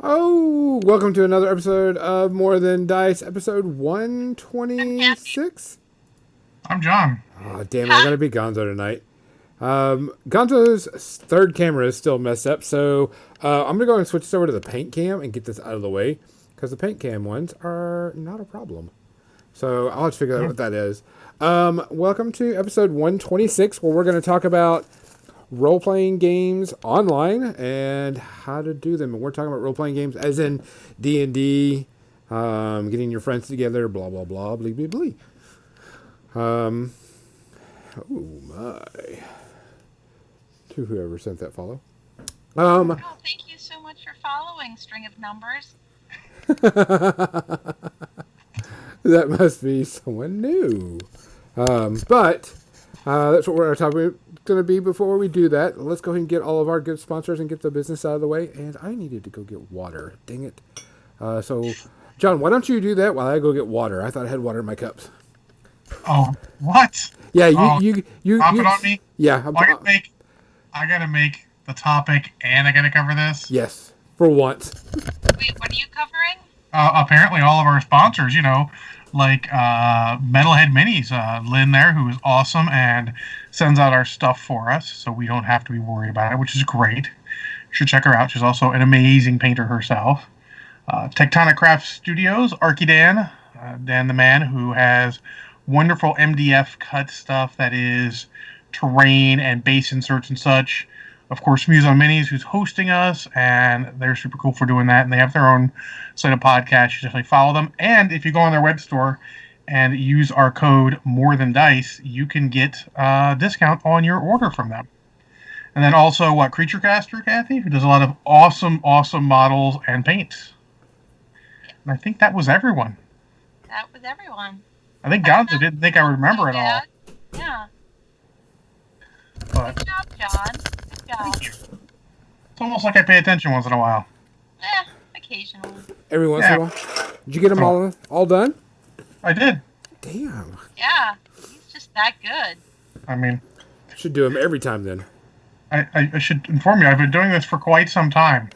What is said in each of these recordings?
Oh, welcome to another episode of More Than Dice, episode I'm Kathy. 126. I'm John. Oh, damn it, I Huh? gotta be Gonzo tonight. Gonzo's third camera is still messed up, so I'm gonna go and switch this over to the paint cam and get this out of the way, because the paint cam ones are not a problem. So I'll have to figure out what that is. Welcome to episode 126, where we're gonna talk about role-playing games online and how to do them. And we're talking about role-playing games as in D&D, getting your friends together, blah, blah, blah, blee, blee, blee. Um, oh, my. To whoever sent that follow. Oh, thank you so much for following String of Numbers. That must be someone new. But that's what we're talking going to be. Before we do that, let's go ahead and get all of our good sponsors and get the business out of the way. And I needed to go get water. Dang it. So, John, why don't you do that while I go get water? I thought I had water in my cups. Oh, what? Yeah, Oh, you pop it on me? Yeah. I gotta make the topic and I gotta cover this. Yes, for once. Wait, what are you covering? Apparently all of our sponsors, like Metalhead Minis, Lynn there, who is awesome and sends out our stuff for us, so we don't have to be worried about it, which is great. You should check her out. She's also an amazing painter herself. Tectonic Crafts Studios, Dan the man, who has wonderful MDF cut stuff that is terrain and base inserts and such. Of course, Muse on Minis, who's hosting us, and they're super cool for doing that. And they have their own site of podcasts. You should definitely follow them. And if you go on their web store and use our code More Than Dice, you can get a discount on your order from them. And then also, Creature Caster, Kathy, who does a lot of awesome models and paints. And I think that was everyone. That was everyone. I think Gonzo didn't think I would remember it all. Yeah. But Good job, John. Good job. it's almost like I pay attention once in a while. Occasionally. Every once in a while. Did you get them all done? I did. Damn. Yeah, he's just that good. I mean, Should do them every time then. I should inform you, I've been doing this for quite some time.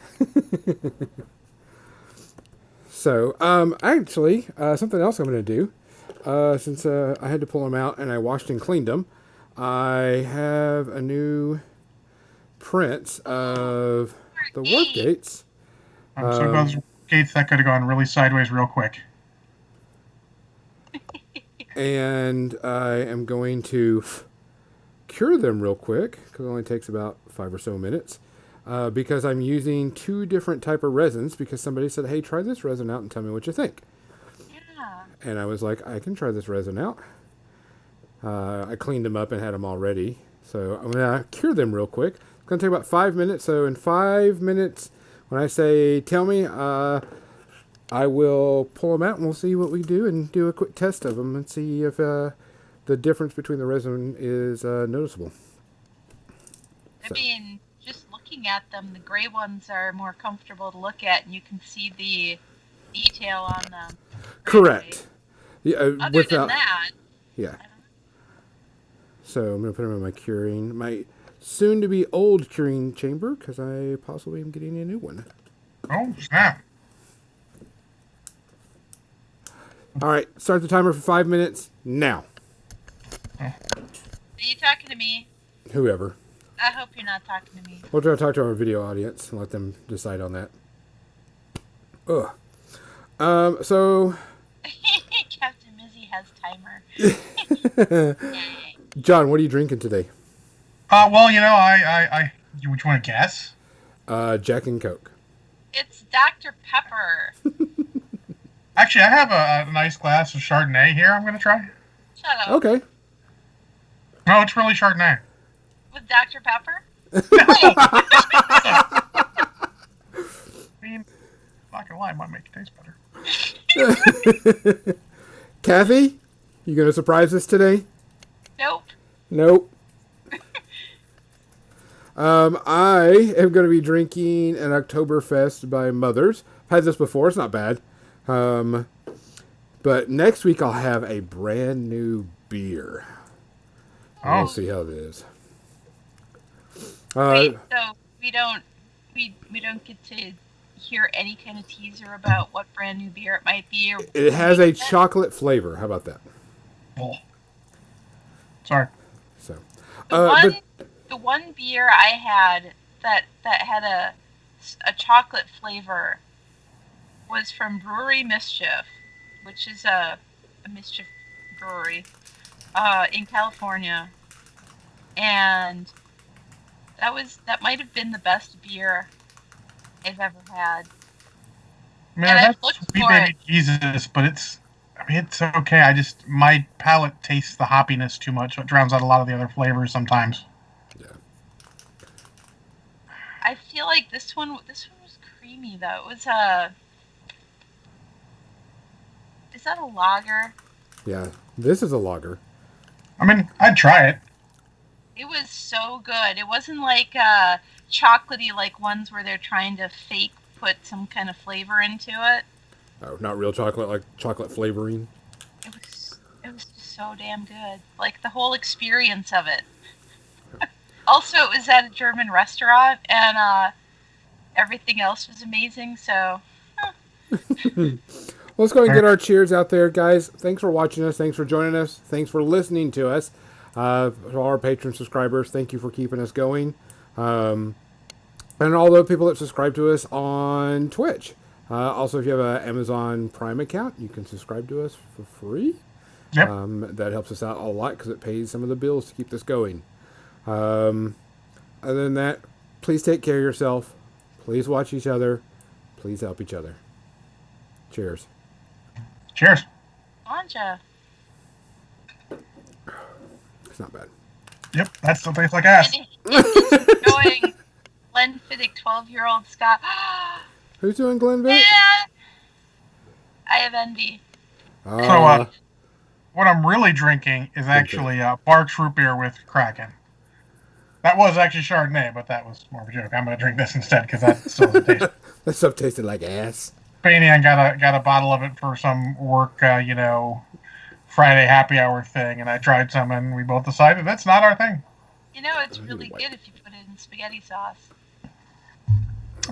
So, actually, something else I'm going to do, since I had to pull them out and I washed and cleaned them, I have a new print of the work gates. I'm so glad those gates that could have gone really sideways real quick. And I am going to cure them real quick, because it only takes about 5 or so minutes. Because I'm using 2 different type of resins, because somebody said, hey, try this resin out and tell me what you think. Yeah. And I was like, I can try this resin out. I cleaned them up and had them all ready. So I'm going to cure them real quick. It's going to take about 5 minutes. So in 5 minutes, when I say tell me, I will pull them out and we'll see what we do and do a quick test of them and see if the difference between the resin is noticeable. I mean, just looking at them, the gray ones are more comfortable to look at, and you can see the detail on them. Correct. Yeah, Other than that, yeah. So I'm going to put them in my curing, my soon-to-be old curing chamber, because I possibly am getting a new one. Oh, snap. All right, start the timer for 5 minutes now. are you talking to me? Whoever. I hope you're not talking to me. We'll try to talk to our video audience and let them decide on that. Ugh. So, Captain Mizzy has timer. Yay. John, what are you drinking today? Well, would you want to guess? Jack and Coke. It's Dr. Pepper. Actually, I have a nice glass of Chardonnay here I'm going to try. Shut up. Okay. No, it's really Chardonnay. With Dr. Pepper? I mean, not going to lie, it might make it taste better. Kathy, you going to surprise us today? Nope. Nope. I am going to be drinking an Oktoberfest by Mother's. I've had this before. It's not bad. But next week I'll have a brand new beer. Oh. We'll see how it is. Wait, so we don't get to hear any kind of teaser about what brand new beer it might be? Or It who has a makes it? chocolate flavor. How about that? Oh, sorry. So, The one, but the one beer I had that had a chocolate flavor was from Brewery Mischief, which is a Mischief brewery in California, and that might have been the best beer I've ever had. I mean, And I've I've had looked Sweet for it. Baby Jesus, but it's okay. My palate tastes the hoppiness too much, so it drowns out a lot of the other flavors sometimes. yeah, I feel like this one was creamy though. It was a is that a lager? yeah. This is a lager. I mean, I'd try it. It was so good. It wasn't like chocolatey like ones where they're trying to fake put some kind of flavor into it. Oh, not real chocolate, like chocolate flavoring. It was just so damn good. Like the whole experience of it. Also, it was at a German restaurant, and everything else was amazing. So, Let's go and get our cheers out there, guys. Thanks for watching us. Thanks for joining us. Thanks for listening to us. To all our patron subscribers, thank you for keeping us going. And all the people that subscribe to us on Twitch. Also, if you have an Amazon Prime account, you can subscribe to us for free. Yep. That helps us out a lot because it pays some of the bills to keep this going. Other than that, please take care of yourself. Please watch each other. Please help each other. Cheers. Cheers. Anja. It's not bad. Yep, that still tastes like ass. And he's enjoying Glenfiddich 12-year-old Scott. Who's doing Glenfiddich? Man, I have envy. So, what I'm really drinking is Glenfiddich. actually Barks root beer with Kraken. That was actually Chardonnay, but that was more of a joke. I'm going to drink this instead because that still doesn't taste. That stuff tasted like ass. Fanian got a bottle of it for some work, Friday happy hour thing, and I tried some, and we both decided that's not our thing. You know, it's really good if you put it in spaghetti sauce.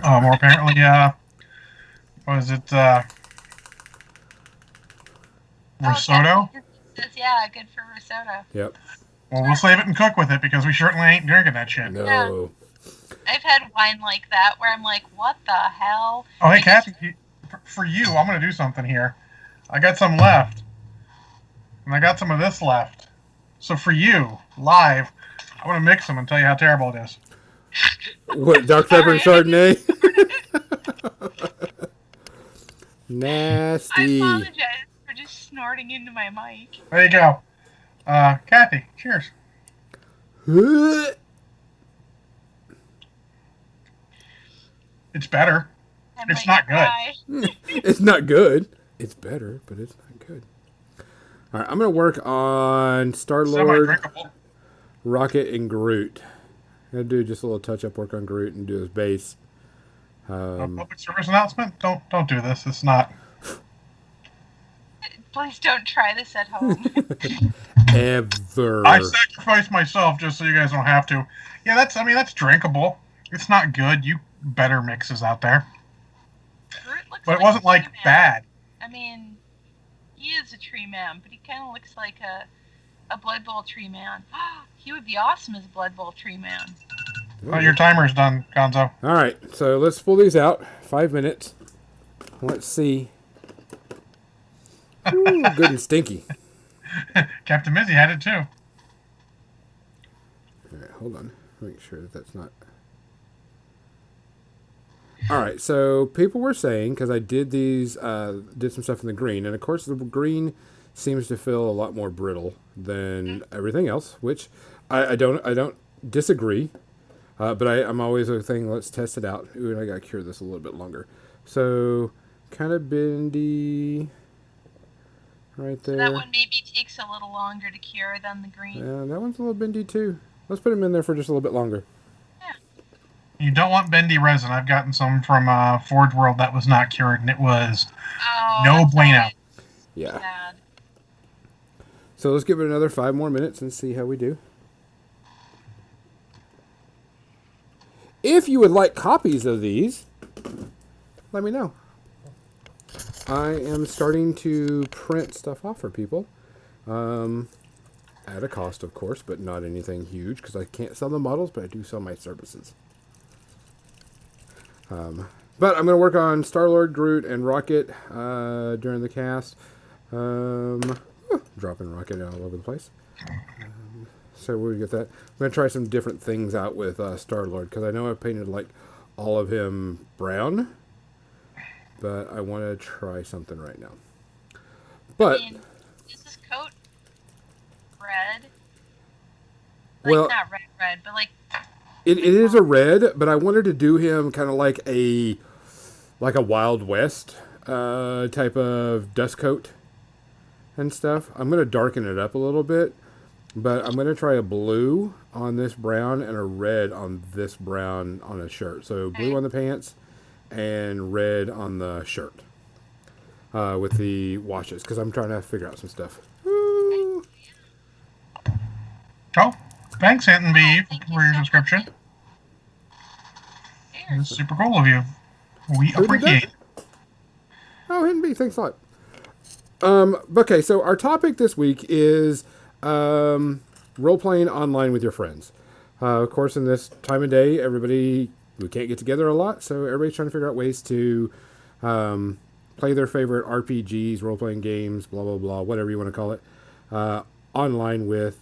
More apparently, was it risotto? Oh, yeah, good for risotto. Yep. Well, we'll save it and cook with it because we certainly ain't drinking that shit. No. Yeah. I've had wine like that where I'm like, what the hell? Oh, hey, Kathy, for you, I'm going to do something here. I got some left, and I got some of this left. So for you, live, I want to mix them and tell you how terrible it is. What, Dr. Pepper and Chardonnay? I Nasty. apologize for just snorting into my mic. There you go. Kathy, cheers. It's better. It's not good. It's not good. It's better, but it's not good. All right, I'm going to work on Star-Lord, Semi-drinkable. Rocket, and Groot. I'm going to do just a little touch-up work on Groot and do his base. Public service announcement? Don't do this. It's not. Please don't try this at home. Ever. I sacrificed myself just so you guys don't have to. Yeah, that's drinkable. It's not good. You better mixes out there. Groot looks But it wasn't like bad. I mean, he is a tree man, but he kind of looks like a Blood Bowl tree man. He would be awesome as a Blood Bowl tree man. Well, your timer's done, Gonzo. All right, so let's pull these out. 5 minutes. Let's see. Ooh, good and stinky. Captain Mizzy had it too. All right, hold on. Make sure that that's not. All right, so people were saying, because I did these, did some stuff in the green, and of course the green seems to feel a lot more brittle than everything else, which I don't disagree. But I'm always a thing. Let's test it out. Ooh, and I got to cure this a little bit longer. So kind of bendy, right there. So that one maybe takes a little longer to cure than the green. Yeah, that one's a little bendy too. Let's put them in there for just a little bit longer. You don't want bendy resin. I've gotten some from Forge World that was not cured, and it was no bueno. Yeah. Sad. So let's give it another 5 more minutes and see how we do. If you would like copies of these, let me know. I am starting to print stuff off for people. Um, at a cost, of course, but not anything huge because I can't sell the models, but I do sell my services. But I'm going to work on Star-Lord, Groot, and Rocket during the cast. Dropping Rocket all over the place. So we get that. I'm going to try some different things out with Star-Lord because I know I painted like all of him brown, but I want to try something right now. But I mean, is this coat red? Like well, not red, red, but it like is a red, but I wanted to do him kind of like a Wild West type of dust coat and stuff. I'm going to darken it up a little bit, but I'm going to try a blue on this brown and a red on this brown on a shirt. So blue okay. on the pants and red on the shirt with the washes because I'm trying to figure out some stuff. Okay. Woo! Oh, thanks, Anton Oh, B, thank you for your so subscription. much. It's Cheers. super cool of you. We Who did that? appreciate. Oh, Hidden Bee, thanks a lot. Okay, so our topic this week is role playing online with your friends. Of course, in this time of day, we can't get together a lot, so everybody's trying to figure out ways to play their favorite RPGs, role playing games, blah blah blah, whatever you want to call it, online with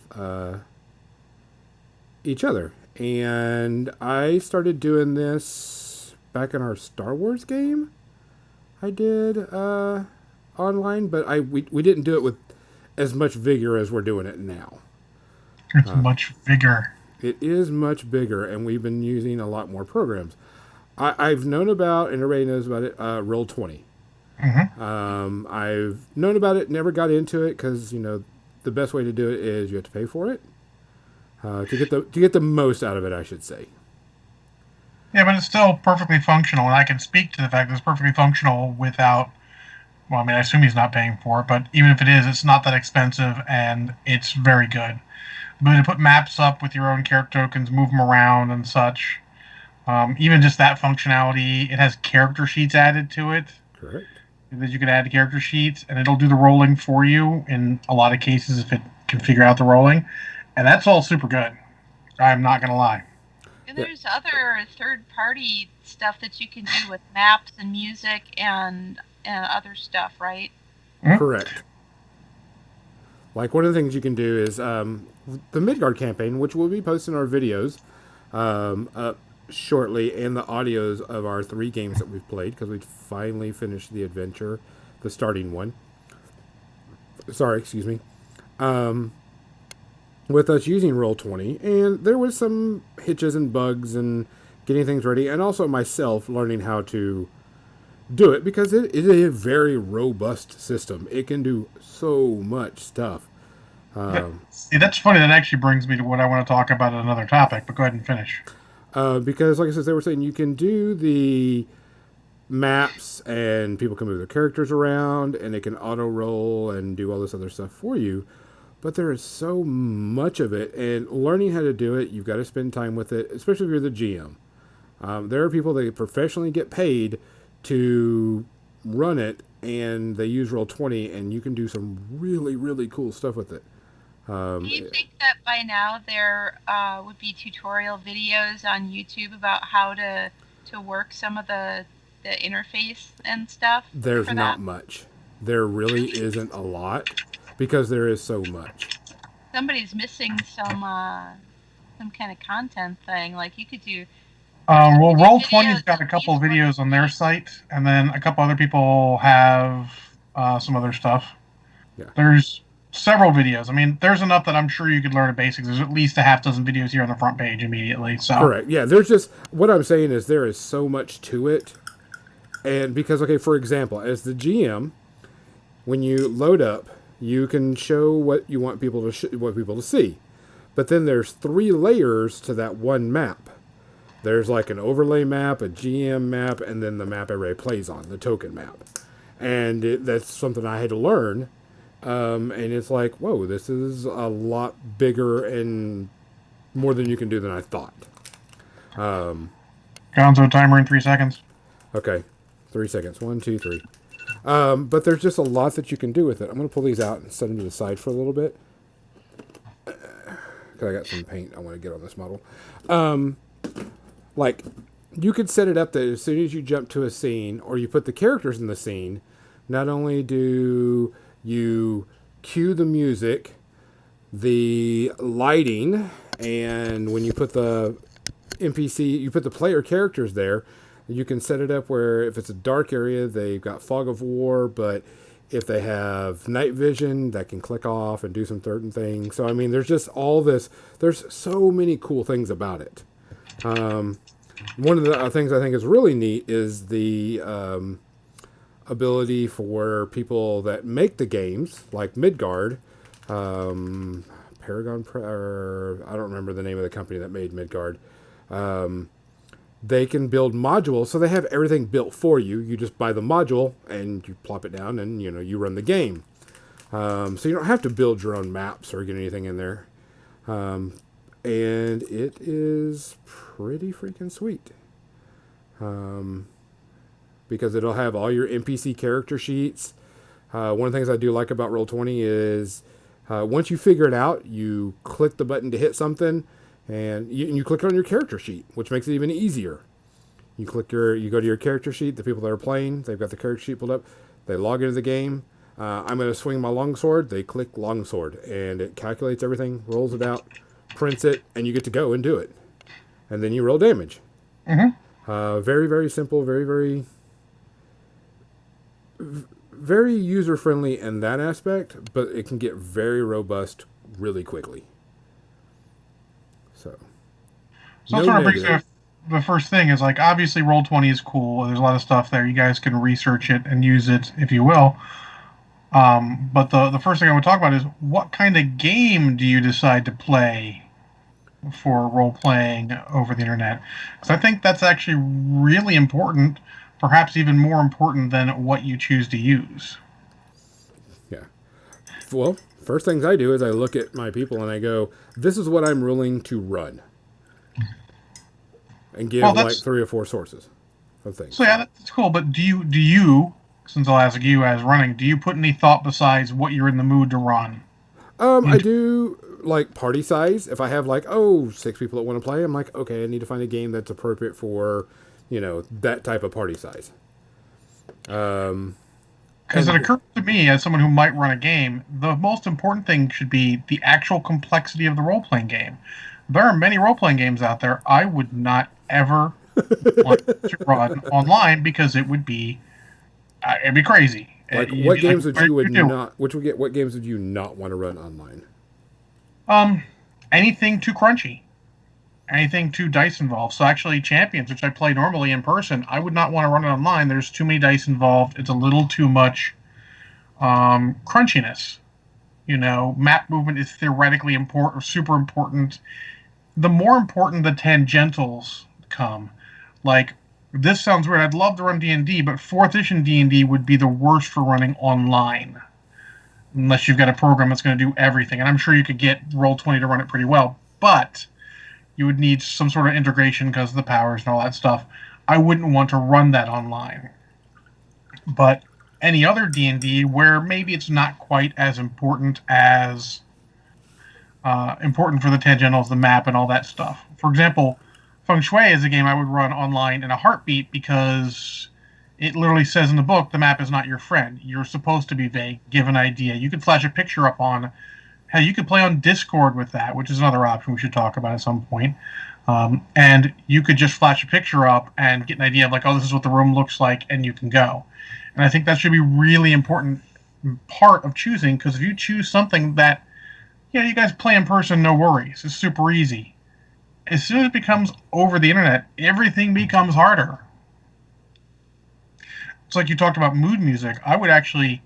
each other. And I started doing this back in our Star Wars game. I did online, but we didn't do it with as much vigor as we're doing it now. It's much bigger. It is much bigger, and we've been using a lot more programs. I've known about, and everybody knows about it, Roll20. Hmm. I've known about it, never got into it because the best way to do it is you have to pay for it to get the most out of it, I should say. Yeah, but it's still perfectly functional, and I can speak to the fact that it's perfectly functional without. Well, I mean, I assume he's not paying for it, but even if it is, it's not that expensive, and it's very good. But to put maps up with your own character tokens, move them around and such. Even just that functionality, it has character sheets added to it Correct. that you can add to character sheets, and it'll do the rolling for you in a lot of cases if it can figure out the rolling, and that's all super good. I'm not gonna lie. And Yeah. there's other third party stuff that you can do with maps and music and other stuff, right? Mhm. Correct. Like one of the things you can do is the Midgard campaign, which we'll be posting our videos up shortly, and the audios of our 3 games that we've played because we finally finished the adventure, the starting one. Sorry, excuse me. With us using Roll20, and there was some hitches and bugs and getting things ready, and also myself learning how to do it because it is a very robust system. It can do so much stuff. See, that's funny. That actually brings me to what I want to talk about at another topic. But go ahead and finish. Because, like I said, they were saying you can do the maps and people can move their characters around and it can auto roll and do all this other stuff for you. But there is so much of it, and learning how to do it, you've got to spend time with it, especially if you're the GM. There are people that professionally get paid to run it, and they use Roll20, and you can do some really, really cool stuff with it. Do you think that by now there would be tutorial videos on YouTube about how to work some of the interface and stuff There's for that? not much. There really isn't a lot because there is so much. Somebody's missing some kind of content thing. Like you could do Well, do Roll20's videos got of a couple these of sorts videos of on their things. site, and then a couple other people have some other stuff. Yeah. There's several videos. I mean, there's enough that I'm sure you could learn the basics. There's at least a half dozen videos here on the front page immediately. So, Correct. Yeah, there's just what I'm saying is there is so much to it. And because okay, for example, as the GM, when you load up, you can show what you want people to what people to see. But then there's 3 layers to that one map. There's like an overlay map, a GM map, and then the map everybody plays on, the token map. And that's something I had to learn. And it's like, whoa, this is a lot bigger and more than you can do than I thought. Gonzo timer in 3 seconds. Okay, 3 seconds. 1, 2, 3. But there's just a lot that you can do with it. I'm going to pull these out and set them to the side for a little bit. Because I got some paint I want to get on this model. Like, you could set it up that as soon as you jump to a scene or you put the characters in the scene, not only do you cue the music, the lighting, and when you put the NPC, you put the player characters there, you can set it up where if it's a dark area, they've got fog of war, but if they have night vision, that can click off and do some certain things. So, I mean, there's just all this, there's so many cool things about it. One of the things I think is really neat is the ability for people that make the games, like Midgard, or I don't remember the name of the company that made Midgard. They can build modules, so they have everything built for you. You just buy the module and you plop it down, and you run the game. So you don't have to build your own maps or get anything in there. And it is pretty freaking sweet. Because it'll have all your NPC character sheets. One of the things I do like about Roll20 is once you figure it out, you click the button to hit something, and you click on your character sheet, which makes it even easier. You go to your character sheet. The people that are playing, they've got the character sheet pulled up. They log into the game. I'm going to swing my longsword. They click longsword, and it calculates everything, rolls it out, prints it, and you get to go and do it. And then you roll damage. Very, very simple. Very, very, very user friendly in that aspect, but it can get very robust really quickly. So that sort of brings me the first thing is, like, obviously Roll20 is cool. There's a lot of stuff there. You guys can research it and use it if you will. But the first thing I would talk about is, what kind of game do you decide to play for role playing over the internet? Because I think that's actually really important, perhaps even more important than what you choose to use. Yeah. Well, first things I do is I look at my people and I go, this is what I'm willing to run. And give like 3 or 4 sources of things. So yeah, that's cool. But do you, since I'll ask you as running, do you put any thought besides what you're in the mood to run? I do, like, party size. If I have 6 people that want to play, I'm like, okay, I need to find a game that's appropriate for, that type of party size. Because it occurs to me, as someone who might run a game, the most important thing should be the actual complexity of the role-playing game. There are many role-playing games out there I would not ever want to run online, because it'd be crazy. Like, what games would you not want to run online? Anything too crunchy, anything too dice involved. So actually, Champions, which I play normally in person, I would not want to run it online. There's too many dice involved. It's a little too much crunchiness. Map movement is theoretically important, or super important. The more important the tangentials come. Like, this sounds weird. I'd love to run D&D, but 4th edition D&D would be the worst for running online. Unless you've got a program that's going to do everything. And I'm sure you could get Roll20 to run it pretty well. But you would need some sort of integration because of the powers and all that stuff. I wouldn't want to run that online. But any other D&D where maybe it's not quite as important for the tangentials, the map, and all that stuff. For example, Feng Shui is a game I would run online in a heartbeat, because it literally says in the book, the map is not your friend. You're supposed to be vague, give an idea. You could flash a picture up on... Hell, you could play on Discord with that, which is another option we should talk about at some point. And you could just flash a picture up and get an idea of, like, oh, this is what the room looks like, and you can go. And I think that should be really important part of choosing, because if you choose something that, you guys play in person, no worries. It's super easy. As soon as it becomes over the internet, everything becomes harder. It's like you talked about mood music. I would actually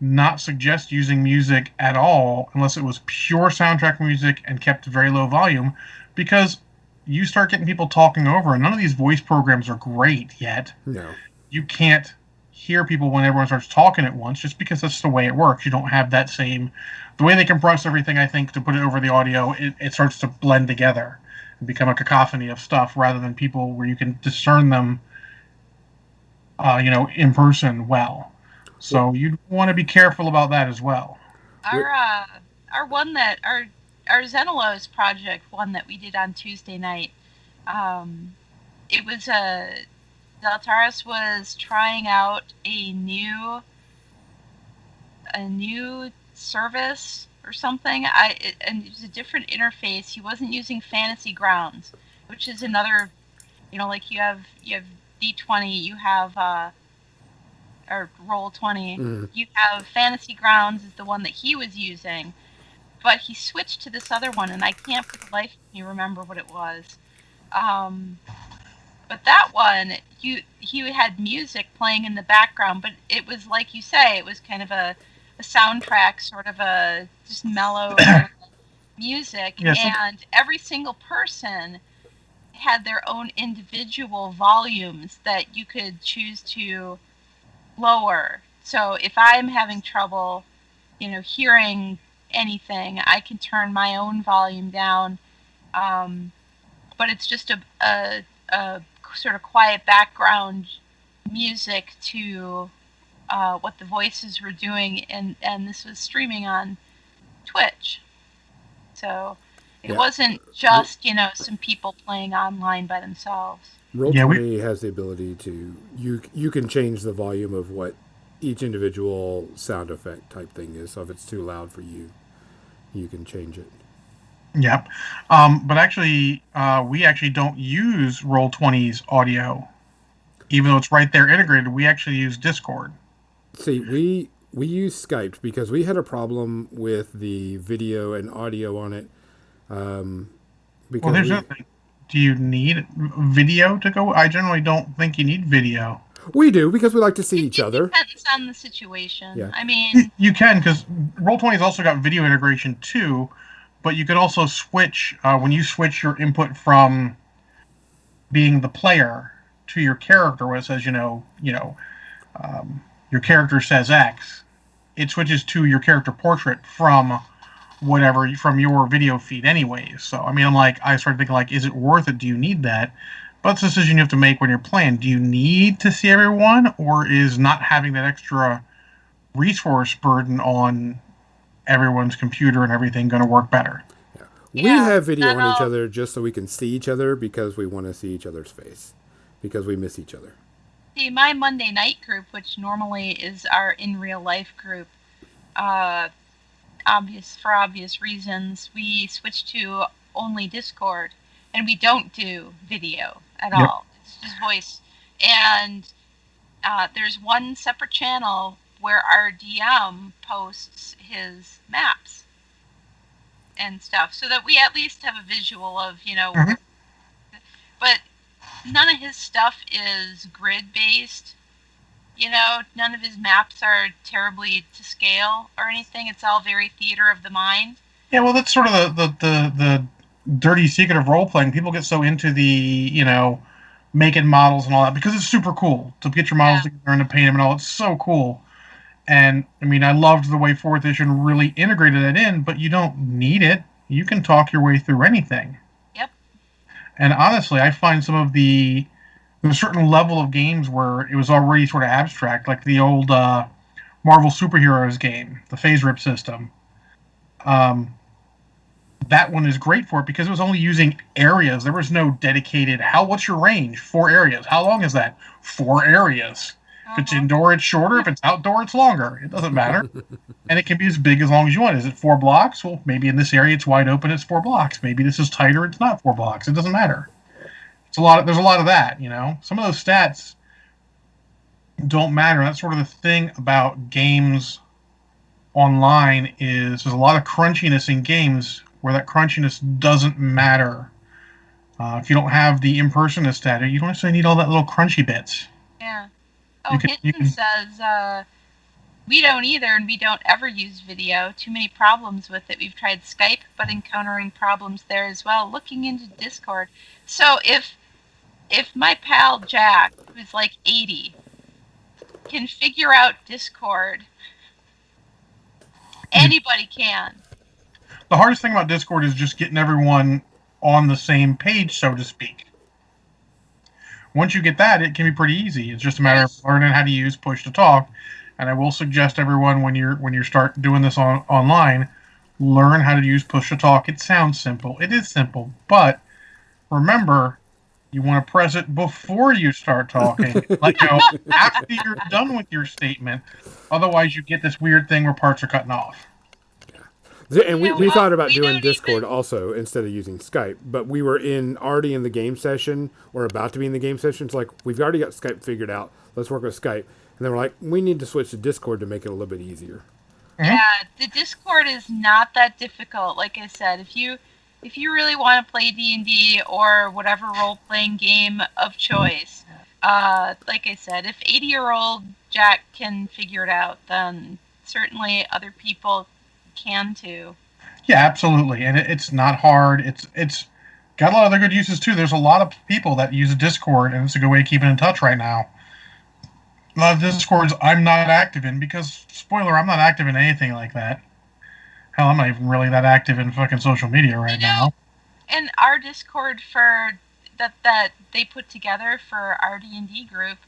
not suggest using music at all unless it was pure soundtrack music and kept very low volume, because you start getting people talking over, and none of these voice programs are great yet. No. You can't hear people when everyone starts talking at once, just because that's the way it works. You don't have that same... The way they compress everything, I think, to put it over the audio, it starts to blend together and become a cacophony of stuff, rather than people where you can discern them in person well. Well, So you want to be careful about that as well. Our our one that our Xenelos project one that we did on Tuesday night. Um, it was a Deltaris was trying out a new service or something. And it was a different interface. He wasn't using Fantasy Grounds, which is another, like you have D20, you have or Roll 20, mm, you have Fantasy Grounds is the one that he was using, but he switched to this other one, and I can't for the life of me remember what it was. Um, but that one, he had music playing in the background, but it was like you say, it was kind of a soundtrack, sort of a just mellow kind of music, Yes. and every single person had their own individual volumes that you could choose to lower. So if I'm having trouble, hearing anything, I can turn my own volume down. Um, but it's just a sort of quiet background music to what the voices were doing, and this was streaming on Twitch, so it yeah. wasn't R- just some people playing online by themselves. Roll Yeah. We 20 has the ability to you can change the volume of what each individual sound effect type thing is. So if it's too loud for you, you can change it. Yep. But actually, we actually don't use Roll 20's audio, even though it's right there integrated. We actually use Discord. See, we use Skype because we had a problem with the video and audio on it Well, because here's the other thing. Do you need video to go? I generally don't think you need video. we do because we like to see it, each it other. depends on the situation. Yeah. I You, mean, you can, because Roll 20's also got video integration too, but you could also switch when you switch your input from being the player to your character, where it says, your character says X. It switches to your character portrait from from your video feed anyways. So I mean, I started thinking, like, is it worth it? Do you need that? But it's a decision you have to make when you're playing. Do you need to see everyone, or is not having that extra resource burden on everyone's computer and everything going to work better? Yeah. We yeah, have video not on each all. other just so we can see each other because we want to see each other's face because we miss each other. See, my Monday night group, which normally is our in real life group, uh, obvious reasons, we switched to only Discord, and we don't do video at Yep. all. It's just voice, and there's one separate channel where our DM posts his maps and stuff, so that we at least have a visual of Mm-hmm. But none of his stuff is grid based. None of his maps are terribly to scale or anything. It's all very theater of the mind. Yeah, well, that's sort of the dirty secret of role playing. People get so into the making models and all that because it's super cool to get your models Yeah. together and to paint them and all. It's so cool. And I mean, I loved the way fourth edition really integrated that in, but you don't need it. You can talk your way through anything. Yep. And honestly, I find some of there's a certain level of games where it was already sort of abstract, like the old Marvel superheroes game, the phase rip system. Um, that one is great for it because it was only using areas. There was no dedicated what's your range? 4 areas. How long is that? 4 areas. If it's Uh-huh. indoor, it's shorter. If it's outdoor, it's longer. It doesn't matter. And it can be as big as long as you want. Is it 4 blocks? Well, maybe in this area it's wide open, it's 4 blocks. Maybe this is tighter, it's not 4 blocks. It doesn't matter. There's a lot of that. Some of those stats don't matter. That's sort of the thing about games online is there's a lot of crunchiness in games where that crunchiness doesn't matter. If you don't have the impersonist data, you don't necessarily need all that little crunchy bits. Yeah. You Oh, can you Hinton can says we don't either, and we don't ever use video. Too many problems with it. We've tried Skype, but encountering problems there as well. Looking into Discord. So if my pal Jack, who's like 80, can figure out Discord, you, anybody can. the hardest thing about Discord is just getting everyone on the same page, so to speak. Once you get that, it can be pretty easy. It's just a matter of There's learning how to use push to talk. And I will suggest everyone when you start doing this online, learn how to use push to talk. It sounds simple. It is simple, but remember, you want to press it before you start talking. Let go after you're done with your statement. Otherwise, you get this weird thing where parts are cutting off. And we, yeah, we well, thought about we doing don't Discord even. also instead of using Skype, but we were already in the game session or about to be in the game session. It's like we've already got Skype figured out. Let's work with Skype, and then we're like, we need to switch to Discord to make it a little bit easier. Mm-hmm. Yeah, the Discord is not that difficult. Like I said, if you really want to play D&D or whatever role playing game of choice, like I said, if 80-year-old Jack can figure it out, then certainly other people can too. Yeah, absolutely, and it's not hard. It's got a lot of other good uses too. There's a lot of people that use Discord, and it's a good way of keeping in touch right now. A lot of Discords I'm not active in because, spoiler, I'm not active in anything like that. Hell, I'm not even really that active in fucking social media You right know, now. and our Discord for that they put together for our D&D group,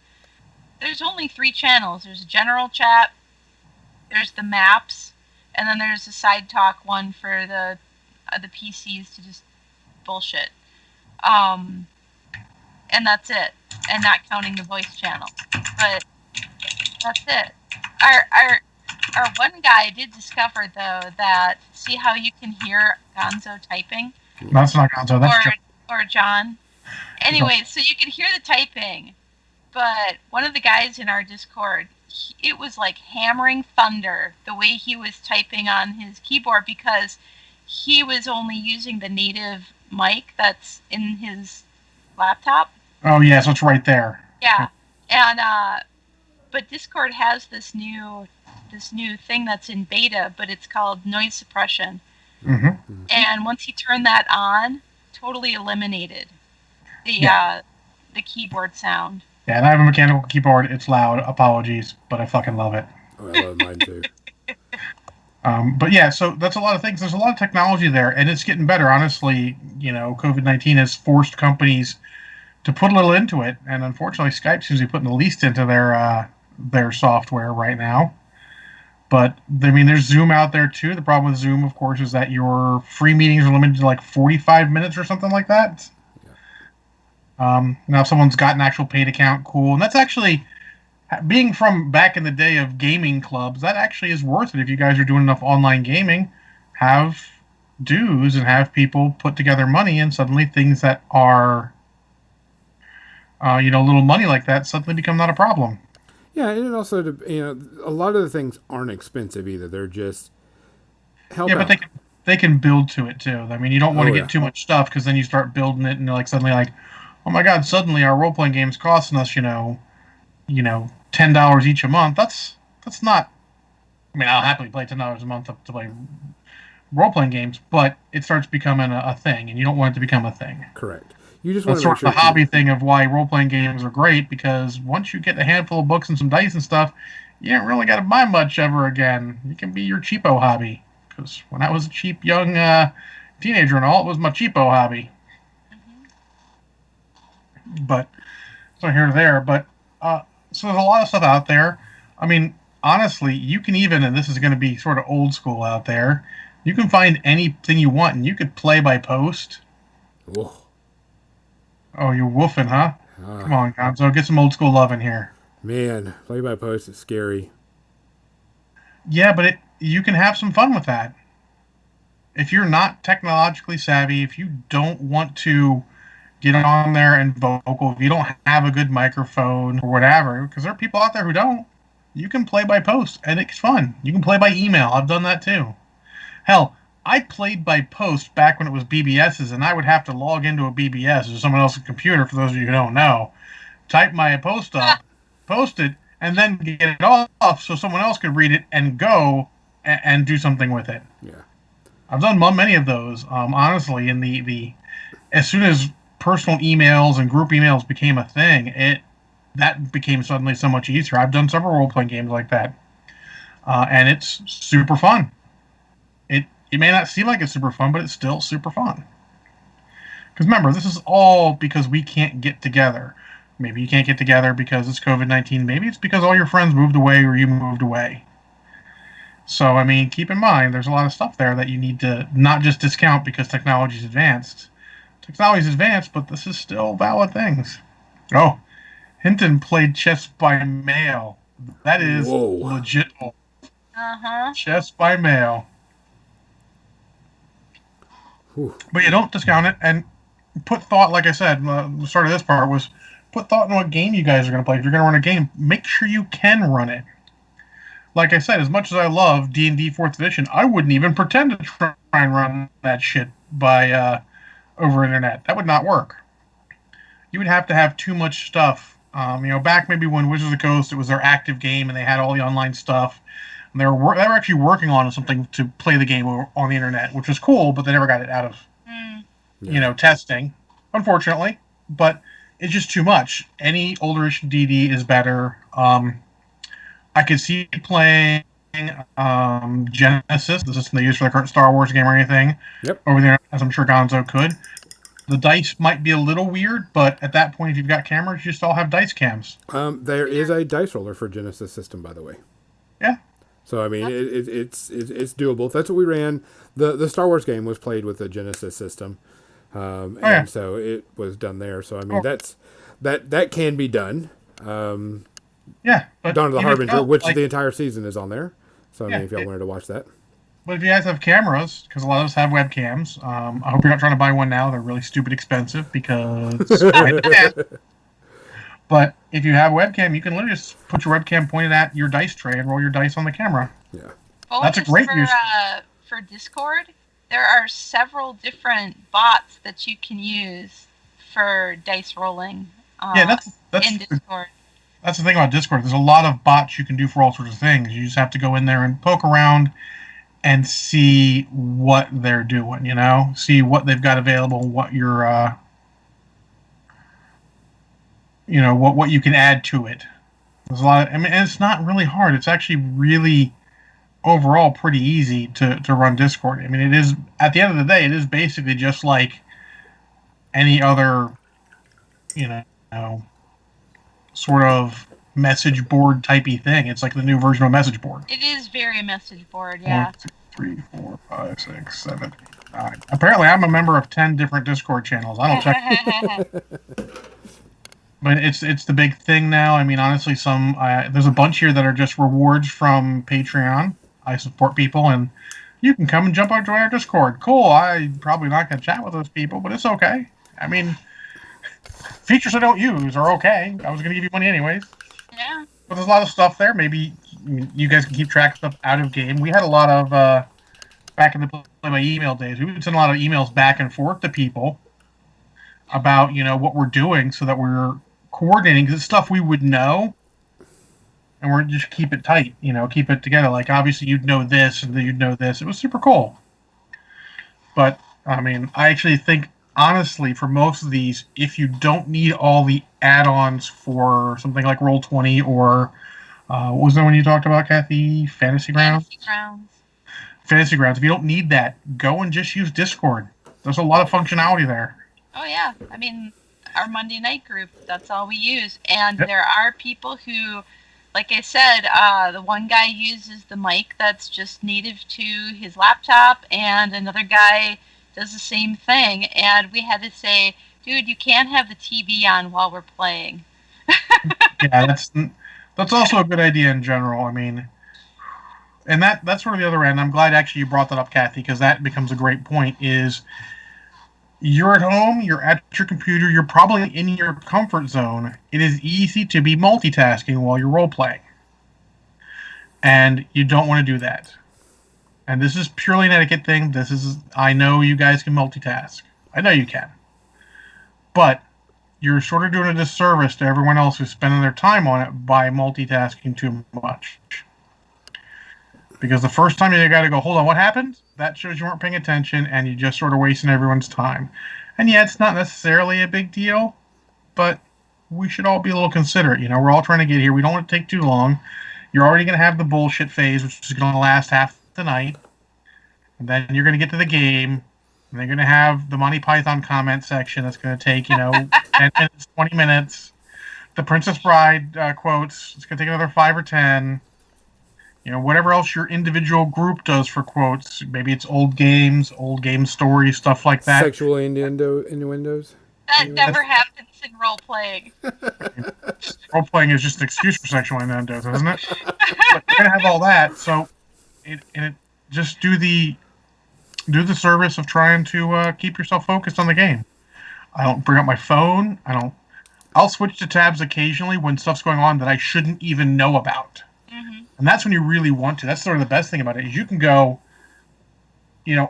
there's only 3 channels. There's a general chat, there's the maps, and then there's a side talk one for the PCs to just bullshit. Um, and that's it. And not counting the voice channel. But that's it. Our one guy did discover though that see how you can hear Gonzo typing That's not Gonzo. That's or Joe. John. Anyway, so you can hear the typing, but one of the guys in our Discord, it was like hammering thunder the way he was typing on his keyboard because he was only using the native mic that's in his laptop. Oh yeah, so it's right there. Yeah, and but Discord has this new thing that's in beta, but it's called noise suppression. Mm-hmm. And once he turned that on, totally eliminated the Yeah, uh, the keyboard sound. yeah. And I have a mechanical keyboard. It's loud. Apologies, but I fucking love it. Oh, I love mine too. But yeah, so that's a lot of things. There's a lot of technology there, and it's getting better. Honestly, COVID-19 has forced companies to put a little into it, and unfortunately, Skype seems to be putting the least into their software right now. But I mean, there's Zoom out there too. The problem with Zoom, of course, is that your free meetings are limited to like 45 minutes or something like that. Now, if someone's got an actual paid account, cool. And that's actually, being from back in the day of gaming clubs, that actually is worth it if you guys are doing enough online gaming. Have dues and have people put together money, and suddenly things that are, little money like that suddenly become not a problem. Yeah, and it also, a lot of the things aren't expensive either. They're just help Yeah, but out. they can build to it too. I mean, you don't want to Oh get yeah, too much stuff because then you start building it, and like suddenly like, oh my god, suddenly our role playing game's costing us, $10 each a month. That's not. I mean, I'll happily play $10 a month to play role playing games, but it starts becoming a thing, and you don't want it to become a thing. correct. You just want That's to make sort of the sure you. hobby thing of why role playing games are great because once you get a handful of books and some dice and stuff, you ain't really got to buy much ever again. It can be your cheapo hobby. Because when I was a cheap young teenager and all, it was my cheapo hobby. Hmm. But so here to there. But so there's a lot of stuff out there. I mean, honestly, you can even, and this is going to be sort of old school out there, you can find anything you want and you could play by post. Oh, Oh, you're woofing, huh? Come ah, on, Gonzo, get some old school love in here. man, play by post is scary. Yeah, but you can have some fun with that. If you're not technologically savvy, if you don't want to get on there and vocal, if you don't have a good microphone or whatever, because there are people out there who don't, you can play by post and it's fun. You can play by email. I've done that too. Hell, I played by post back when it was BBSs, and I would have to log into a BBS or someone else's computer, for those of you who don't know, type my post up, post it, and then get it off so someone else could read it and go and do something with it. Yeah, I've done many of those, honestly, and the as soon as personal emails and group emails became a thing, it that became suddenly so much easier. I've done several role playing games like that, and it's super fun. It may not seem like it's super fun, but it's still super fun. Because remember, this is all because we can't get together. Maybe you can't get together because it's COVID-19. Maybe it's because all your friends moved away or you moved away. So, I mean, keep in mind, there's a lot of stuff there that you need to not just discount because technology's advanced. Technology's advanced, but this is still valid things. Oh, Hinton played chess by mail. That is Whoa. legit. Uh-huh. Chess by mail. Whew. But you don't discount it and put thought, like I said, the start of this part was put thought in what game you guys are going to play. If you're going to run a game, make sure you can run it. Like I said, as much as I love D&D 4th Edition, I wouldn't even pretend to try and run that shit by over internet. That would not work. You would have to have too much stuff. Back maybe when Wizards of the Coast, it was their active game and they had all the online stuff. And they were actually working on something to play the game on the internet, which was cool, but they never got it out of testing, unfortunately. But it's just too much. Any older DD is better. I could see playing Genesis, the system they use for the current Star Wars game or anything, Yep. over there, as I'm sure Gonzo could. The dice might be a little weird, but at that point, if you've got cameras, you still have dice cams. There is a dice roller for Genesis system, by the way. Yeah. So I mean, it's doable. That's what we ran. The Star Wars game was played with the Genesis system, and so it was done there. So I mean, that can be done. Yeah, but Dawn of the Harbinger, which like, the entire season is on there. So I mean, yeah, if y'all wanted to watch that, but if you guys have cameras, because a lot of us have webcams, I hope you're not trying to buy one now. They're really stupid expensive because. But if you have a webcam, you can literally just put your webcam pointed at your dice tray and roll your dice on the camera. yeah. That's a great use. For Discord, there are several different bots that you can use for dice rolling. Yeah, in Discord. That's the thing about Discord. There's a lot of bots you can do for all sorts of things. You just have to go in there and poke around and see what they're doing. See what they've got available, what you're what you can add to it. There's a lot. And it's not really hard. It's actually really overall pretty easy to run Discord. I mean, it is at the end of the day, it is basically just like any other, you know, sort of message board typey thing. It's like the new version of a message board. It is very message board, yeah. 1, 2, 3, 4, 5, 6, 7, 8, 9. Apparently, I'm a member of 10 different Discord channels. I don't check. But it's the big thing now. I mean, honestly, there's a bunch here that are just rewards from Patreon. I support people, and you can come and jump on join our Discord. Cool. I'm probably not going to chat with those people, but it's okay. I mean, features I don't use are okay. I was going to give you money anyways. Yeah. But there's a lot of stuff there. Maybe you guys can keep track of stuff out of game. We had a lot of, back in the Play by Email days, we would send a lot of emails back and forth to people about, what we're doing so that we're coordinating, because it's stuff we would know, and we're just keep it tight, keep it together. Like, obviously, you'd know this, and then you'd know this. It was super cool. But, I mean, I actually think, honestly, for most of these, if you don't need all the add-ons for something like Roll20 or, what was the one you talked about, Kathy? Fantasy Grounds? Fantasy Grounds. If you don't need that, go and just use Discord. There's a lot of functionality there. Oh, yeah. I mean, our Monday night group, that's all we use. And there are people who, like I said, the one guy uses the mic that's just native to his laptop, and another guy does the same thing. And we had to say, dude, you can't have the TV on while we're playing. Yeah, that's also a good idea in general. I mean, and that's sort of the other end. I'm glad actually you brought that up, Kathy, because that becomes a great point. Is you're at home, you're at your computer, you're probably in your comfort zone. It is easy to be multitasking while you're role playing, and you don't want to do that. And this is purely an etiquette thing. I know you guys can multitask. I know you can, but you're sort of doing a disservice to everyone else who's spending their time on it by multitasking too much. Because the first time you got to go, hold on, what happened? That shows you weren't paying attention, and you just sort of wasting everyone's time. And yeah, it's not necessarily a big deal, but we should all be a little considerate. We're all trying to get here. We don't want to take too long. You're already going to have the bullshit phase, which is going to last half the night. And then you're going to get to the game, and they're going to have the Monty Python comment section that's going to take, 10 minutes, 20 minutes. the Princess Bride quotes. It's gonna take another 5 or 10. Whatever else your individual group does for quotes. Maybe it's old game stories, stuff like that. Sexual innuendos. That That's, never happens in role playing. I mean, role playing is just an excuse for sexual innuendos, isn't it? But you're gonna have all that, so it just do the service of trying to keep yourself focused on the game. I don't bring up my phone. I don't. I'll switch to tabs occasionally when stuff's going on that I shouldn't even know about, Hmm. and that's when you really want to. That's sort of the best thing about it is you can go.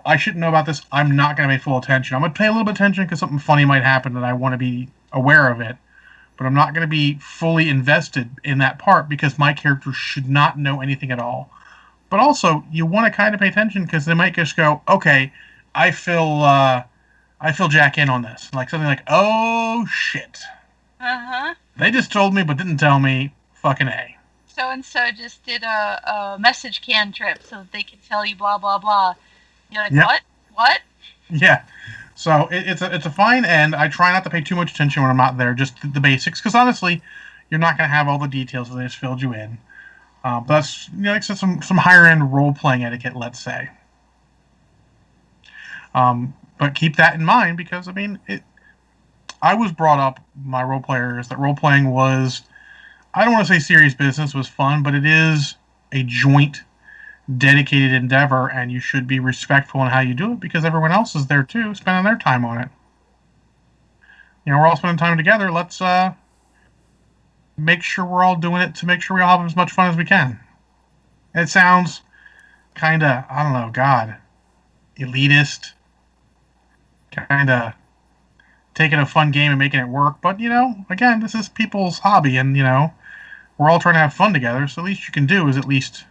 I shouldn't know about this. I'm not going to pay full attention. I'm going to pay a little bit of attention because something funny might happen that I want to be aware of it. But I'm not going to be fully invested in that part because my character should not know anything at all. But also, you want to kind of pay attention because they might just go, okay, I feel Jack in on this, like something like, oh shit, Uh-huh. they just told me but didn't tell me. Fucking a. So and so just did a message cantrip so that they can tell you blah blah blah. You're like, Yep. what? What? Yeah. So it's a fine end. I try not to pay too much attention when I'm not there, just the basics, because honestly, you're not going to have all the details that they just filled you in. But that's like I said, some higher end role playing etiquette, let's say. But keep that in mind because I was brought up my role players that role playing was, I don't want to say serious business was fun, but it is a joint dedicated endeavor, and you should be respectful in how you do it because everyone else is there too, spending their time on it. We're all spending time together. Let's make sure we're all doing it to make sure we all have as much fun as we can. It sounds kind of, I don't know, God, elitist, kind of taking a fun game and making it work. But, again, this is people's hobby, and, we're all trying to have fun together. So the least you can do is at least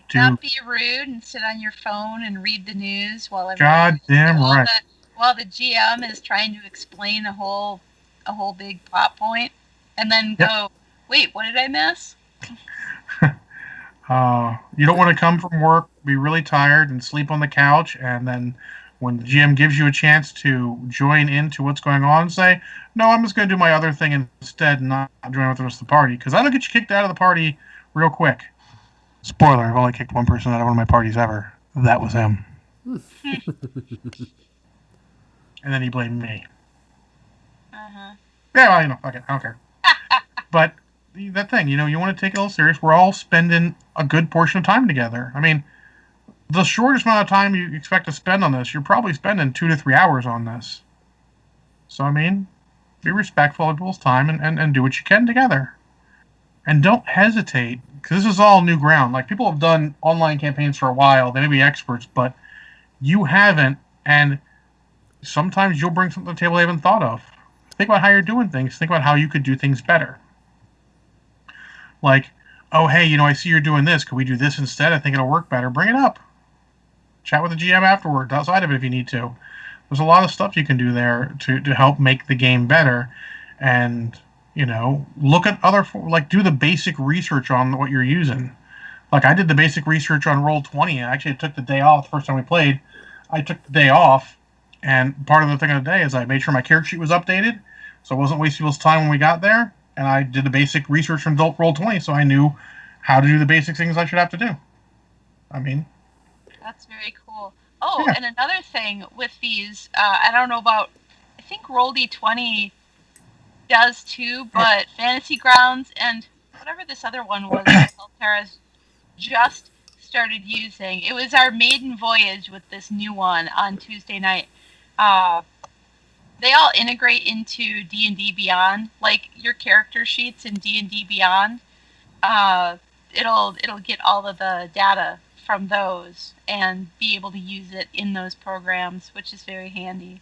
do. Not be rude and sit on your phone and read the news while everybody Goddamn right. while the GM is trying to explain a whole big plot point, and then Yep. go, wait, what did I miss? You don't want to come from work, be really tired, and sleep on the couch, and then when the GM gives you a chance to join into what's going on, say, "No, I'm just going to do my other thing instead, and not join with the rest of the party," because that'll get you kicked out of the party real quick. Spoiler: I've only kicked one person out of one of my parties ever. That was him, and then he blamed me. Uh-huh. Yeah, well, fuck it, I don't care. But that thing, you want to take it a little serious. We're all spending a good portion of time together. The shortest amount of time you expect to spend on this, you're probably spending 2 to 3 hours on this. So, be respectful of people's time and do what you can together. And don't hesitate, because this is all new ground. Like, people have done online campaigns for a while. They may be experts, but you haven't. And sometimes you'll bring something to the table they haven't thought of. Think about how you're doing things. Think about how you could do things better. Like, oh, hey, I see you're doing this. Could we do this instead? I think it'll work better. Bring it up. Chat with the GM afterward, outside of it if you need to. There's a lot of stuff you can do there to help make the game better. And, look at do the basic research on what you're using. Like, I did the basic research on Roll20, and I actually took the day off the first time we played. I took the day off, and part of the thing of the day is I made sure my character sheet was updated, so it wasn't wasting people's time when we got there. And I did the basic research from Roll20, so I knew how to do the basic things I should have to do. That's very cool. Oh, Yeah. and another thing with these, I don't know about, I think Roll D20 does too, but Fantasy Grounds and whatever this other one was that Altera's just started using. It was our maiden voyage with this new one on Tuesday night. Uh, they all integrate into D&D Beyond, like your character sheets in D&D Beyond. Uh, it'll get all of the data from those and be able to use it in those programs, which is very handy.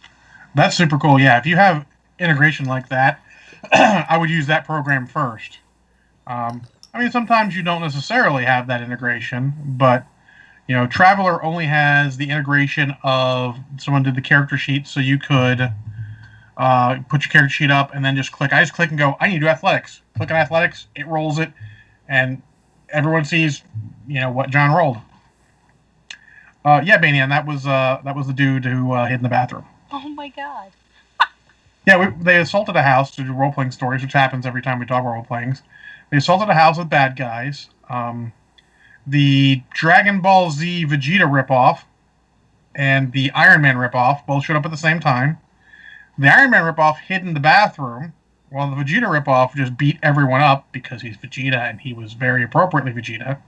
That's super cool. Yeah, if you have integration like that, I would use that program first. Um, sometimes you don't necessarily have that integration, but Traveler only has the integration of someone did the character sheet, so you could put your character sheet up and then just click. I just click and go, I need to do athletics. Click on athletics, it rolls it, and everyone sees what John rolled. Yeah, Banian, that was the dude who hid in the bathroom. Oh my god. Yeah, they assaulted a house to do role playing stories, which happens every time we talk role playings. They assaulted a house with bad guys. The Dragon Ball Z Vegeta ripoff and the Iron Man ripoff both showed up at the same time. The Iron Man ripoff hid in the bathroom, while the Vegeta ripoff just beat everyone up because he's Vegeta and he was very appropriately Vegeta.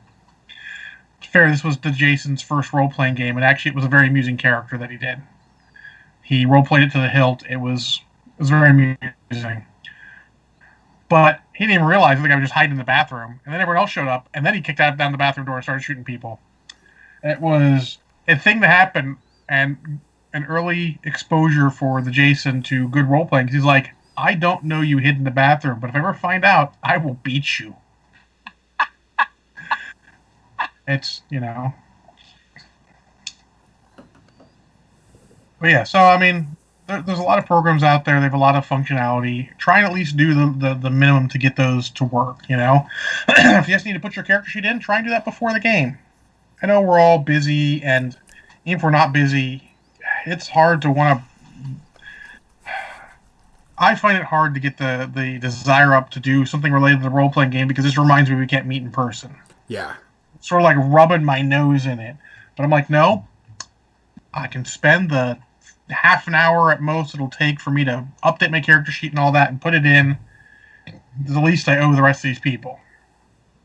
Fair, this was the Jason's first role playing game, and actually, it was a very amusing character that he did. He role played it to the hilt. It was very amusing, but he didn't even realize the guy was just hiding in the bathroom, and then everyone else showed up, and then he kicked out down the bathroom door and started shooting people. It was a thing that happened, and an early exposure for the Jason to good role playing. He's like, I don't know you hid in the bathroom, but if I ever find out, I will beat you. It's. But yeah, so I mean, there's a lot of programs out there. They have a lot of functionality. Try and at least do the minimum to get those to work. If you just need to put your character sheet in, try and do that before the game. I know we're all busy, and even if we're not busy, it's hard to want to. I find it hard to get the desire up to do something related to the role playing game because this reminds me we can't meet in person. Yeah. It's sort of like rubbing my nose in it. But I'm like, no, I can spend the half an hour at most it'll take for me to update my character sheet and all that and put it in. The least I owe the rest of these people.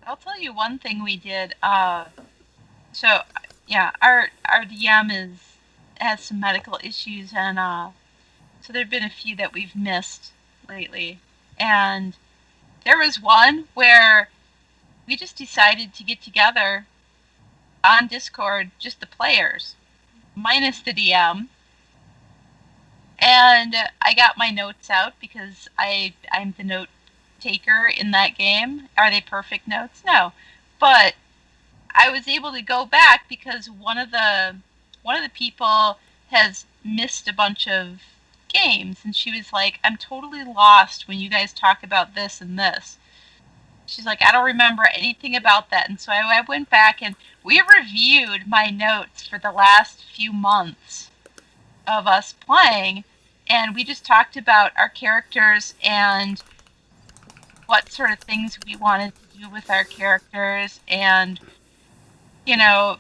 I'll tell you one thing we did. So yeah, our DM is has some medical issues, and so there've been a few that we've missed lately, and there was one where we just decided to get together on Discord, just the players, minus the DM. And I got my notes out because I'm the note taker in that game. Are they perfect notes? No, but I was able to go back because one of the people has missed a bunch of games, and she was like, "I'm totally lost when you guys talk about this and this." She's like, "I don't remember anything about that," and so I went back and we reviewed my notes for the last few months of us playing, and we just talked about our characters and what sort of things we wanted to do with our characters, and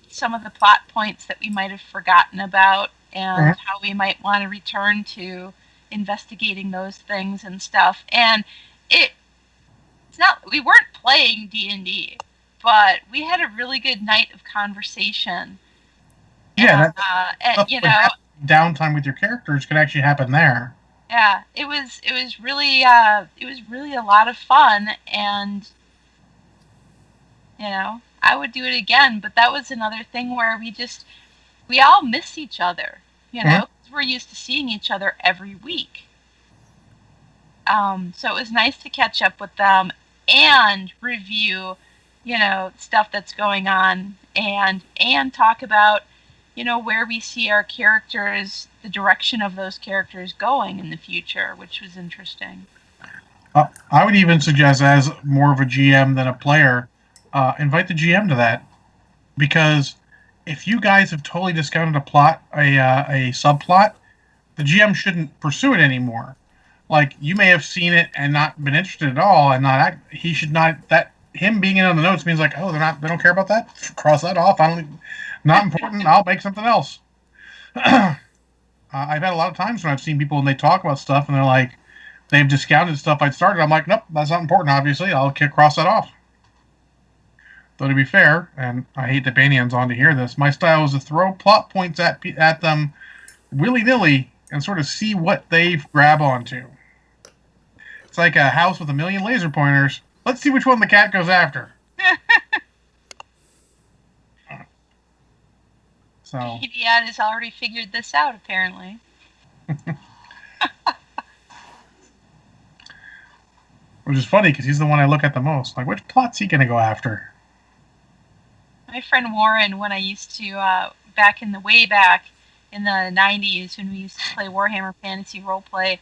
some of the plot points that we might have forgotten about, and Mm-hmm. how we might want to return to investigating those things and stuff. And it it's not we weren't playing D&D, but we had a really good night of conversation. Yeah, And that stuff like that downtime with your characters could actually happen there. yeah, it was really a lot of fun, and I would do it again. But that was another thing where we all miss each other, Mm-hmm. 'cause we're used to seeing each other every week. So it was nice to catch up with them and review, stuff that's going on, and talk about, where we see our characters, the direction of those characters going in the future, which was interesting. I would even suggest, as more of a GM than a player, invite the GM to that because if you guys have totally discounted a subplot, the GM shouldn't pursue it anymore. Like you may have seen it and not been interested at all, and not act, he should not that him being in on the notes means like, oh, they don't care about that. Cross that off. I don't not important. I'll make something else. I've had a lot of times when I've seen people and they talk about stuff and they're like they've discounted stuff I'd started. I'm like, nope, that's not important. Obviously, I'll cross that off. Though to be fair, and I hate that Banyan's on to hear this, my style is to throw plot points at them willy nilly and sort of see what they grab onto. It's like a house with a million laser pointers. Let's see which one the cat goes after. So, Idiot has already figured this out, apparently. which is funny because he's the one I look at the most. Like, which plot's he going to go after? My friend Warren, when I used to, back in the way back in the 90s when we used to play Warhammer Fantasy Roleplay,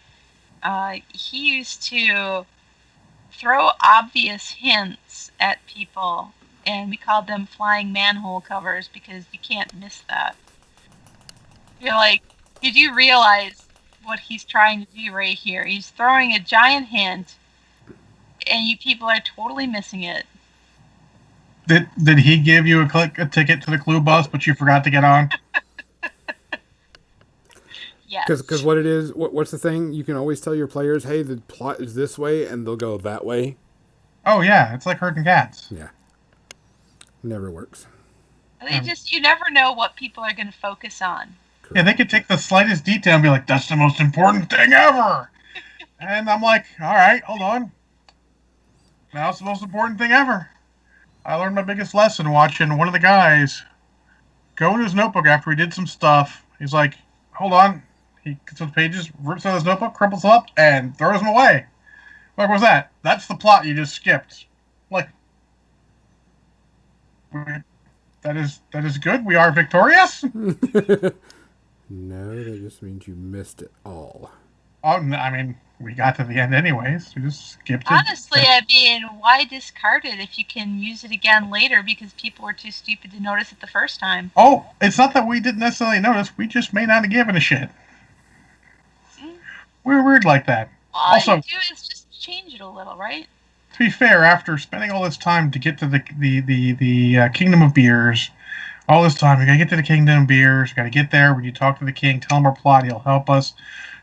he used to throw obvious hints at people, and we called them flying manhole covers because you can't miss that. You're like, did you realize what he's trying to do right here. He's throwing a giant hint, and you people are totally missing it. Did he give you a ticket to the clue bus, but you forgot to get on? Because Yes. what it is, what's the thing? You can always tell your players, hey, the plot is this way, and they'll go that way. Oh yeah, it's like herding cats. Yeah, never works. They just, you never know what people are going to focus on. Yeah, Correct. they could take the slightest detail and be like, "That's the most important thing ever," and I'm like, "All right, hold on. Now it's the most important thing ever." I learned my biggest lesson watching one of the guys go into his notebook after he did some stuff. He's like, "Hold on." He gets some pages, rips out his notebook, crimples up, and throws them away. What was that? That's the plot you just skipped. Like, that is good. We are victorious. No, that just means you missed it all. Oh, I mean, we got to the end anyways. We just skipped it. Honestly, I mean, why discard it if you can use it again later because people were too stupid to notice it the first time? Oh, it's not that we didn't necessarily notice. We just may not have given a shit. Mm. We're weird like that. All you Also, do is just change it a little, right? to be fair, after spending all this time to get to the Kingdom of Beers, all this time we gotta get to the Kingdom of Beers. We gotta get there. When you talk to the king, tell him our plot. He'll help us.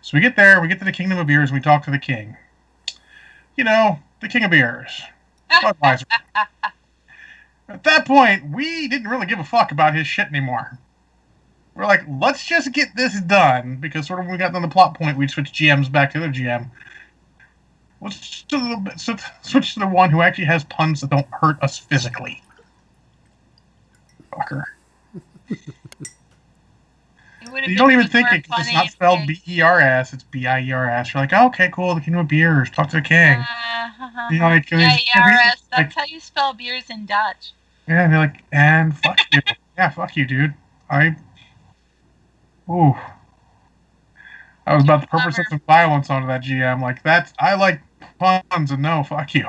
So we get there. We get to the Kingdom of Beers. And we talk to the king. You know, the King of Beers, Budweiser. At that point, we didn't really give a fuck about his shit anymore. We're like, let's just get this done because sort of when we got on the plot point, we'd switch GMs back to the GM. Let's switch to the one who actually has puns that don't hurt us physically. Fucker. It would have You been don't even way think more it because it's funny not if spelled they. Bers, it's Biers. You're like, oh, okay, cool, the Kingdom of Beers, talk to the king. You know, like, Yeah, ERS. like, That's how you spell beers in Dutch. yeah, and you're like, and fuck you. Yeah, fuck you, dude. Ooh, I was Too about to purpose clever. some violence onto that GM. Like, I like puns, and no, fuck you.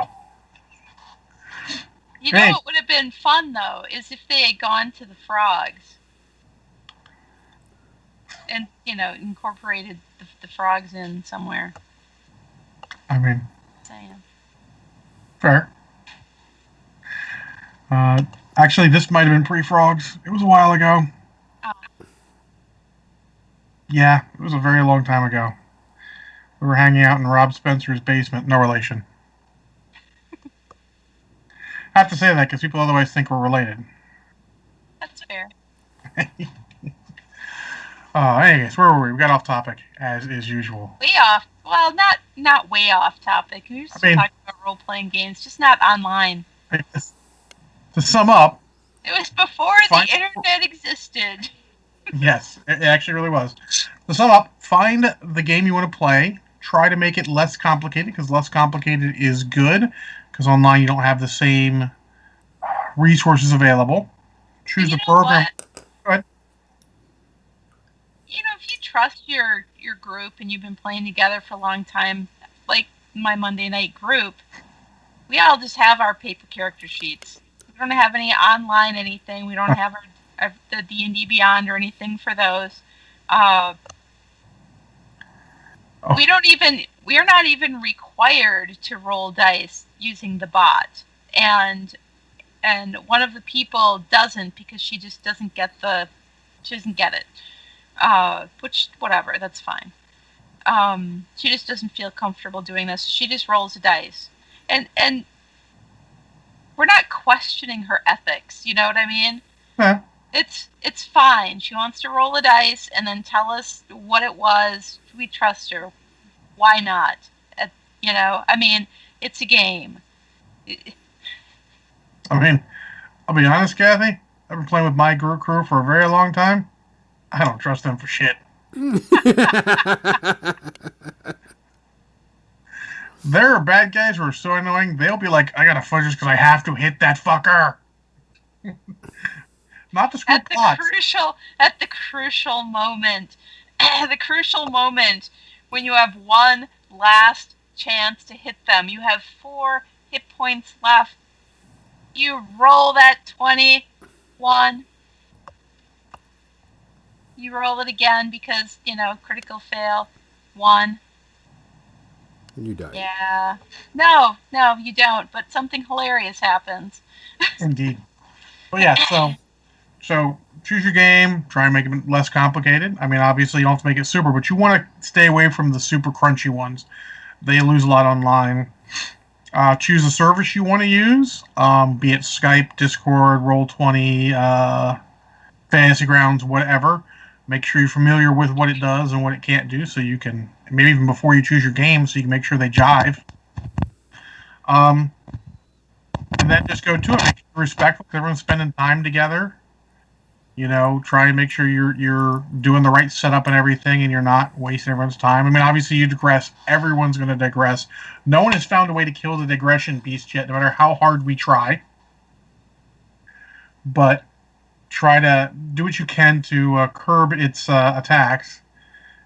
You know Hey, what would have been fun though is if they had gone to the frogs and incorporated the frogs in somewhere. I mean, Saying. fair. Uh, Actually, this might have been pre-frogs. It was a while ago. Oh, Yeah, it was a very long time ago. We were hanging out in Rob Spencer's basement. No relation. I have to say that because people otherwise think we're related. that's fair. Anyways, where were we? We got off topic as is usual. Way off. Well, not way off topic. We were I still mean, talking about role playing games, just not online. I guess to sum up, It was before find the internet existed. yes, it actually really was. To sum up, find the game you want to play. Try to make it less complicated because less complicated is good. Because online you don't have the same resources available. But Choose you the know program. what? Go ahead. If you trust your group and you've been playing together for a long time, like my Monday night group, we all just have our paper character sheets. We don't have any online anything. We don't have the D&D Beyond or anything for those. Uh, Oh, we're not even required to roll dice using the bot, and one of the people doesn't because she doesn't get it. Which whatever, that's fine. She just doesn't feel comfortable doing this. She just rolls the dice, and we're not questioning her ethics. You know what I mean? yeah. It's fine. She wants to roll the dice and then tell us what it was. We trust her. Why not? Uh, I mean, it's a game. I mean, I'll be honest, Kathy. I've been playing with my group crew for a very long time. I don't trust them for shit. There are bad guys who are so annoying. They'll be like, "I gotta fudge this because I have to hit that fucker." Not to screw plots. At the crucial moment, the crucial moment when you have one last chance to hit them. You have 4 hit points left. You roll that 21. You roll it again because, critical fail. One. And you die. Yeah. No, no, you don't. But something hilarious happens. Indeed. Well, yeah. So choose your game. Try and make it less complicated. I mean, obviously you don't have to make it super, but you want to stay away from the super crunchy ones. They lose a lot online. Choose a service you want to use, be it Skype, Discord, Roll20, Fantasy Grounds, whatever. Make sure you're familiar with what it does and what it can't do, so you can maybe even before you choose your game, so you can make sure they jive. Um, and then just go to it. Make sure you're respectful because everyone's spending time together. You know, try and make sure you're doing the right setup and everything, and you're not wasting everyone's time. I mean, obviously you digress. Everyone's going to digress. No one has found a way to kill the digression beast yet, no matter how hard we try. But try to do what you can to curb its attacks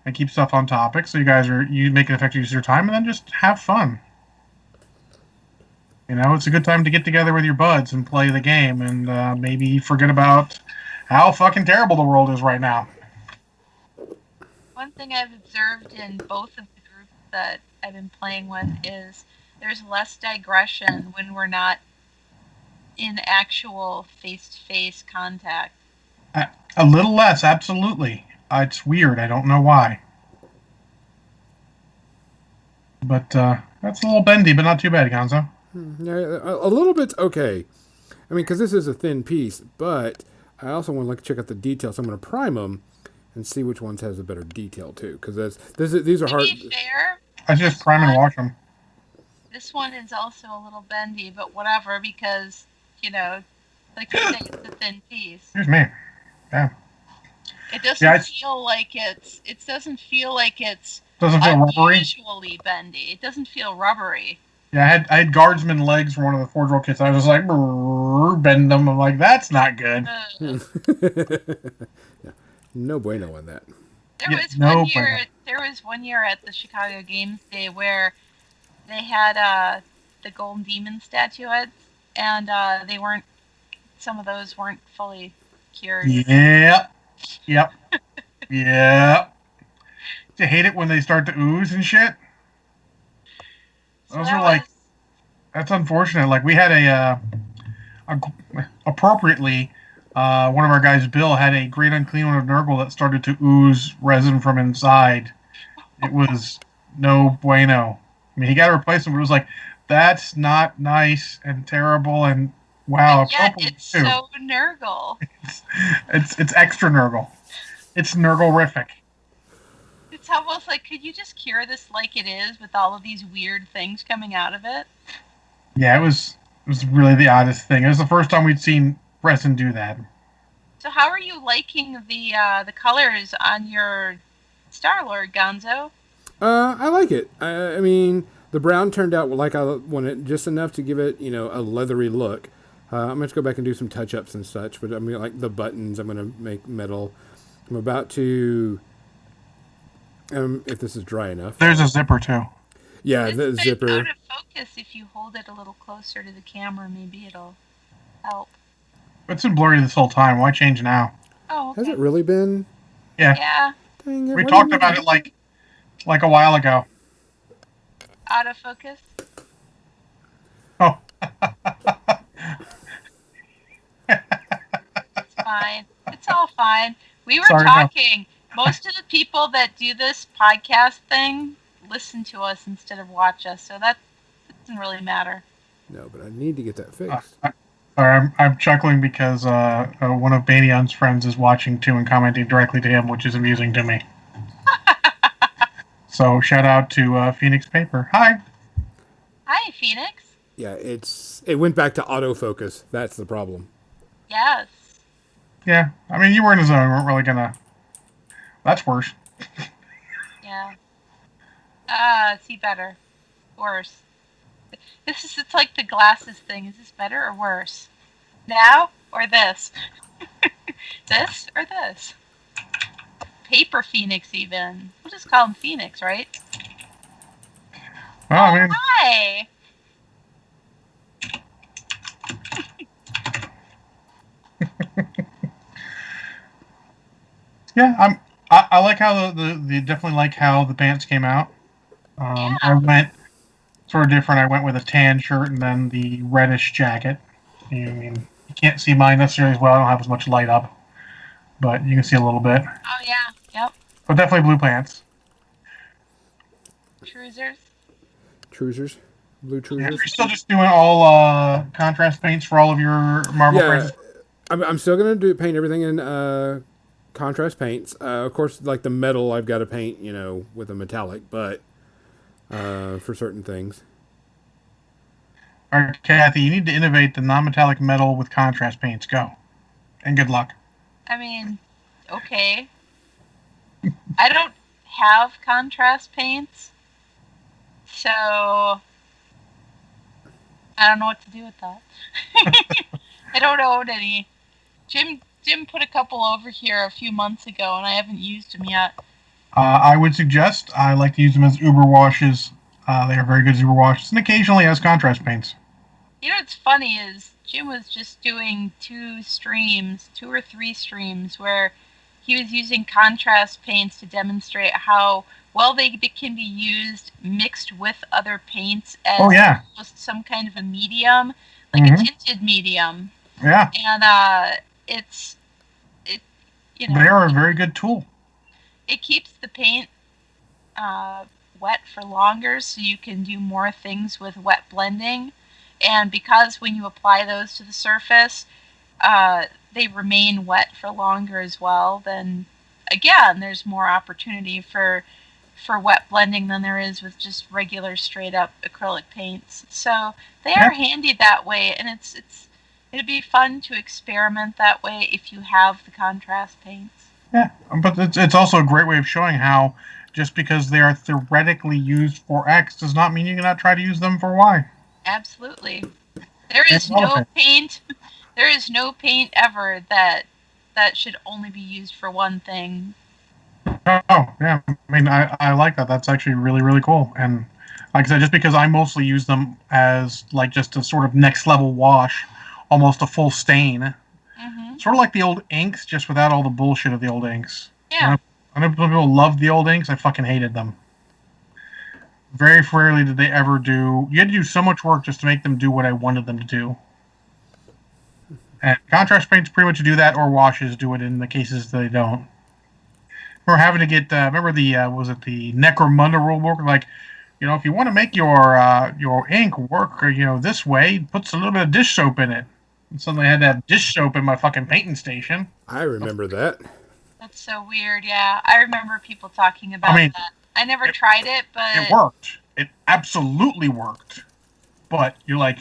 and keep stuff on topic. So you make an effective use of your time, and then just have fun. You know, it's a good time to get together with your buds and play the game, and maybe forget about how fucking terrible the world is right now. One thing I've observed in both of the groups that I've been playing with is there's less digression when we're not in actual face to face contact. A little less, absolutely. It's weird. I don't know why. But that's a little bendy, but not too bad, Gonzo. Yeah, a little bit's okay. I mean, because this is a thin piece, but I also want to like check out the details. So I'm going to prime them and see which ones has a better detail too. Because these are To hard. be fair, I just prime and wash them. this one is also a little bendy, but whatever because you know, like you say, it's a thin piece. Here's me. Yeah. It doesn't Yeah, it feel like it's. It doesn't feel like it's doesn't feel rubbery. unusually bendy. It doesn't feel rubbery. Yeah, I had guardsman legs for one of the Forge World kits. I was just like, bend them. I'm like, that's not good. Yeah, no bueno on that. There Yeah, was one no year. bueno. There was one year at the Chicago Games Day where they had the Golden Demon statuettes, and they weren't. Some of those weren't fully cured. Yep. Yep. Yep. You hate it when they start to ooze and shit. So Those are that like, was that's unfortunate. Like we had a appropriately, one of our guys, Bill, had a great unclean one of Nurgle that started to ooze resin from inside. It was no bueno. I mean, he got to replace it, but it was like, that's not nice and terrible and wow, and a yet purple it's too. so Nurgle. It's, it's extra Nurgle. It's Nurgle-rific. It's almost like could you just cure this like it is with all of these weird things coming out of it? Yeah, it was really the oddest thing. It was the first time we'd seen resin do that. So how are you liking the colors on your Star Lord, Gonzo? I like it. I mean, the brown turned out like I wanted, just enough to give it, a leathery look. I'm going to go back and do some touch ups and such, but I mean, like the buttons, I'm going to make metal. I'm about to, if this is dry enough. There's a zipper too. Yeah, It's the been out zipper. of focus. If you hold it a little closer to the camera, maybe it'll help. It's been blurry this whole time. Why change now? Oh, Has okay. it really been? Yeah, Yeah, Dang it! we Why didn't talked it about do- it like a while ago. out of focus. Oh, It's fine. It's all fine. We were sorry. No. talking. Most of the people that do this podcast thing listen to us instead of watch us, so that doesn't really matter. No, but I need to get that Uh, fixed. Sorry, I'm chuckling because one of Banion's friends is watching too and commenting directly to him, which is amusing to me. So shout out to Phoenix Paper. Hi. Hi, Phoenix. Yeah, it went back to autofocus. That's the problem. Yes. Yeah, I mean you were in a zone. We weren't really gonna. That's worse. Yeah. See better. Worse. It's like the glasses thing. Is this better or worse? Now or this? This or this? Paper Phoenix even. We'll just call him Phoenix, right? Well, I mean, Hi. yeah, I like how definitely like how the pants came out. I Yeah. went sort of different. I went with a tan shirt and then the reddish jacket. You can't see mine necessarily as well. I don't have as much light up, but you can see a little bit. Oh yeah. Yep. But definitely blue pants. Cruisers. Trousers, blue Yeah, you're trousers. still just doing all contrast paints for all of your Marvel Yeah, franchise. I'm still gonna do paint everything in contrast paints. Of course, like the metal, I've got to paint, with a metallic, but for certain things. All right, Kathy, you need to innovate the non-metallic metal with contrast paints. Go, and good luck. I mean, okay. I don't have contrast paints, so I don't know what to do with that. I don't own any. Jim put a couple over here a few months ago, and I haven't used them yet. I would suggest I like to use them as Uber washes. They are very good as Uber washes, and occasionally as contrast paints. You know what's funny is Jim was just doing two or three streams, where he was using contrast paints to demonstrate how well they can be used mixed with other paints Oh as yeah, almost some kind of a medium, like a hmm tinted medium. yeah, And it's it you they know are a very good tool. it keeps the paint uh, wet for longer, so you can do more things with wet blending. And because when you apply those to the surface, they remain wet for longer as well, then again, there's more opportunity for wet blending than there is with just regular straight up acrylic paints. So they Yeah, are handy that way, and it'd be fun to experiment that way if you have the contrast paints. yeah, but it's also a great way of showing how just because they are theoretically used for X does not mean you cannot try to use them for Y. Absolutely. There And is no paint there is no paint ever that should only be used for one thing. oh yeah, I mean I like that. That's actually really really cool. And like I said, just because I mostly use them as like just a sort of next level wash, almost a full stain, Mhm. sort of like the old inks, just without all the bullshit of the old inks. Yeah, I know people loved the old inks. I fucking hated them. Very rarely did they ever do. You had to do so much work just to make them do what I wanted them to do. And contrast paints pretty much do that, or washes do it in the cases they don't. We're having to get. Remember the was it the Necromunda rule book? Like, if you want to make your ink work, this way, puts a little bit of dish soap in it. And suddenly I had to have dish soap in my fucking painting station. I remember that. that's so weird. Yeah, I remember people talking I about mean, that. I never it, tried it, it but worked. It absolutely worked. But you're like,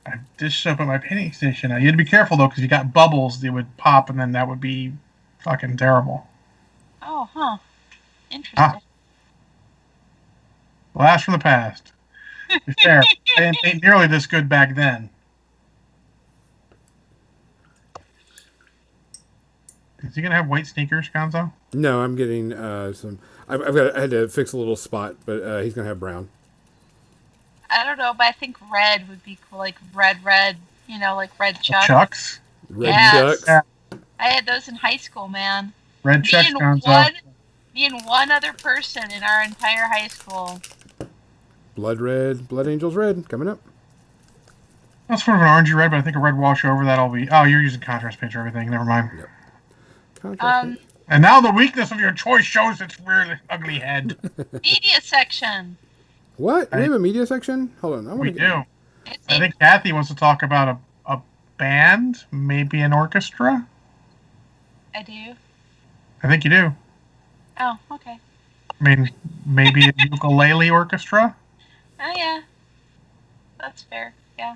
I dish soap at my painting station. Now, you had to be careful though, because you got bubbles, they would pop, and then that would be fucking terrible. oh, huh, Ah, interesting. blast from the past. To be fair, they didn't paint nearly this good back then. Is he gonna have white sneakers, Gonzo? No, I'm getting some. I had to fix a little spot, but he's gonna have brown. I don't know, but I think red would be cool, like red, like red The chuck. Chucks. Red Yes, Yeah, chucks, I had those in high school, man. red Me Chucks, and Gonzo. one, me and one other person in our entire high school. blood red, blood angels red coming up. That's sort of an orangey red, but I think a red wash over that'll be. Oh, you're using contrast paint for everything. Never mind. Yep, contrast Um, paint. And now the weakness of your choice shows its really ugly head. media section. What? We I, have a media section. Hold on, I want we to get. do. It's I a, think Kathy wants to talk about a band, maybe an orchestra. I do. I think you do. Oh, okay. I mean, maybe a ukulele orchestra. Oh yeah, that's fair. Yeah,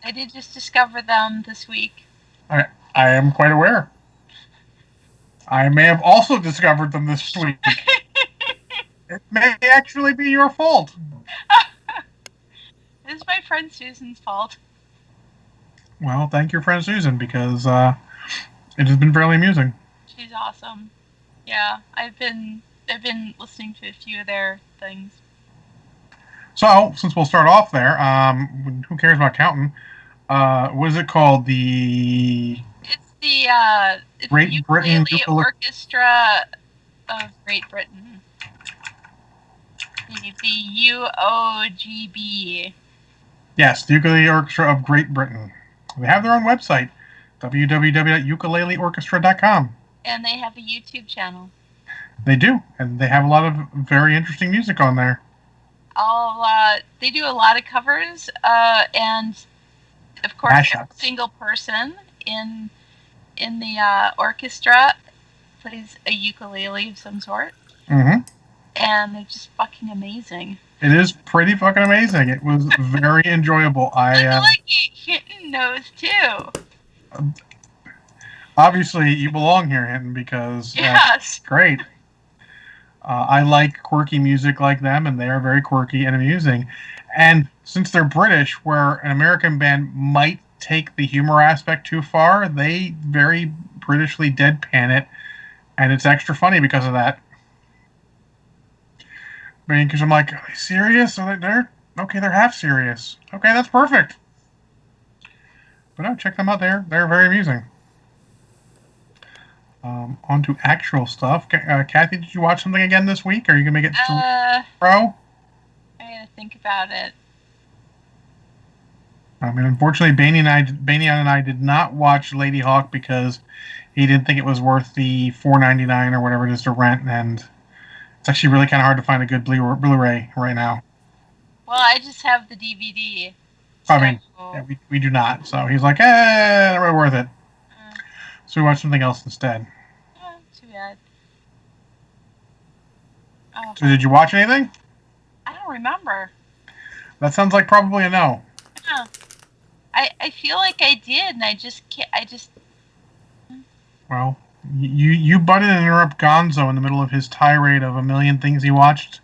I did just discover them this week. I am quite aware. I may have also discovered them this week. It may actually be your fault. It's my friend Susan's fault. Well, thank your friend Susan because it has been fairly amusing. She's awesome. Yeah, I've been listening to a few of their things. So, since we'll start off there, who cares about counting? What is it called? The It's It's the Great Britain Ukulele Ukulele. Orchestra of Great Britain. The UOGB. Yes, the Ukulele Orchestra of Great Britain. They have their own website, www.ukuleleorchestra.com. And they have a YouTube channel. They do, and they have a lot of very interesting music on there. They do a lot of covers, and of course, every Mashups. single person in the orchestra plays a ukulele of some sort, Mm-hmm. and they're just fucking amazing. It is pretty fucking amazing. It was very enjoyable. I feel like Hinton knows too. Obviously you belong here, Hinton, because Yes. great. I like quirky music like them, and they are very quirky and amusing. And since they're British, where an American band might take the humor aspect too far, they very Britishly deadpan it, and it's extra funny because of that. I mean, because I'm like, are they serious? So they're okay. They're half serious. Okay, that's perfect. But no, check them out. They're very amusing. On to actual stuff. Kathy, did you watch something again this week? Are you gonna make it pro? I gotta think about it. I mean, unfortunately, Banyan and I did not watch Lady Hawk because he didn't think it was worth the $4.99 or whatever it is to rent, and it's actually really kind of hard to find a good Blu-ray right now. Well, I just have the DVD. I mean, yeah, we do not. So he's like, not really worth it. So we watched something else instead. Too bad. Oh, So did you watch anything? I don't remember. That sounds like probably a no. Yeah. I feel like I did, and I just can't. Well, you butted and interrupt Gonzo in the middle of his tirade of a million things he watched.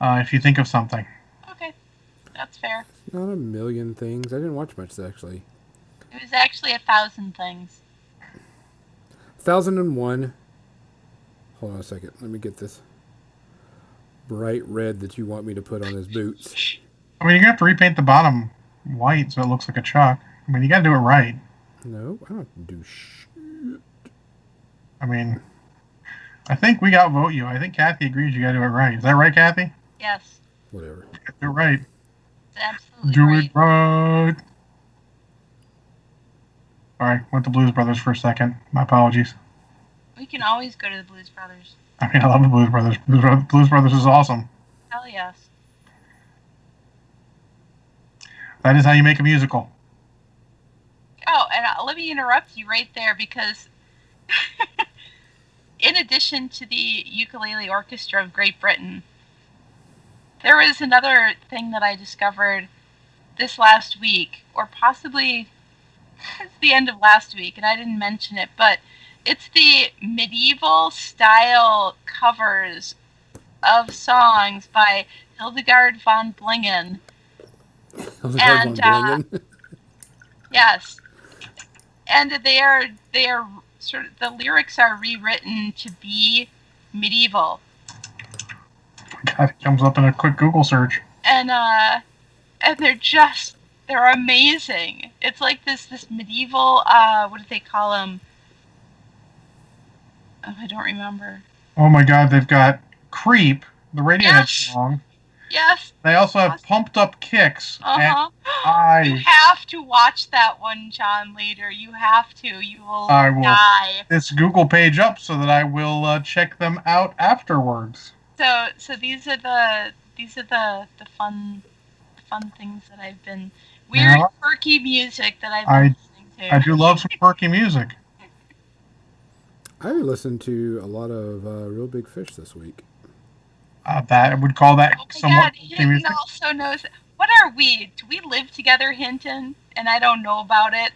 If you think of something. Okay, that's fair. Not a million things. I didn't watch much actually. It was actually 1,000 things. 1001. Hold on a second. Let me get this bright red that you want me to put on his boots. I mean, you're gonna have to repaint the bottom white so it looks like a chuck. I mean, you gotta do it right. No, I don't do shit. I mean, I think we outvote you. I think Kathy agrees you gotta do it right. Is that right, Kathy? Yes. Whatever. Do it right. It's absolutely Do right. it right. Sorry, went to Blues Brothers for a second. My apologies. We can always go to the Blues Brothers. I mean, I love the Blues Brothers. Blues Brothers is awesome. Hell yes. That is how you make a musical. Oh, and let me interrupt you right there because in addition to the Ukulele Orchestra of Great Britain, there was another thing that I discovered this last week, or possibly it's the end of last week, and I didn't mention it, but it's the medieval style covers of songs by Hildegard von Blingen. And yes, and they are sort of, the lyrics are rewritten to be medieval. God, it comes up in a quick Google search. And they're amazing. It's like this medieval what do they call them? Oh, I don't remember. Oh my God, they've got Creep, the Radiohead song. Yes. They also have Pumped Up Kicks. Uh-huh. And you have to watch that one, John, later. You have to. You will die. This Google page up so that I will check them out afterwards. So these are the fun things that I've been weird, quirky music that I've been listening to. I do love some quirky music. I listened to a lot of Real Big Fish this week. That I would call that somewhat Hinton music. Also knows. What are we? Do we live together, Hinton? And I don't know about it.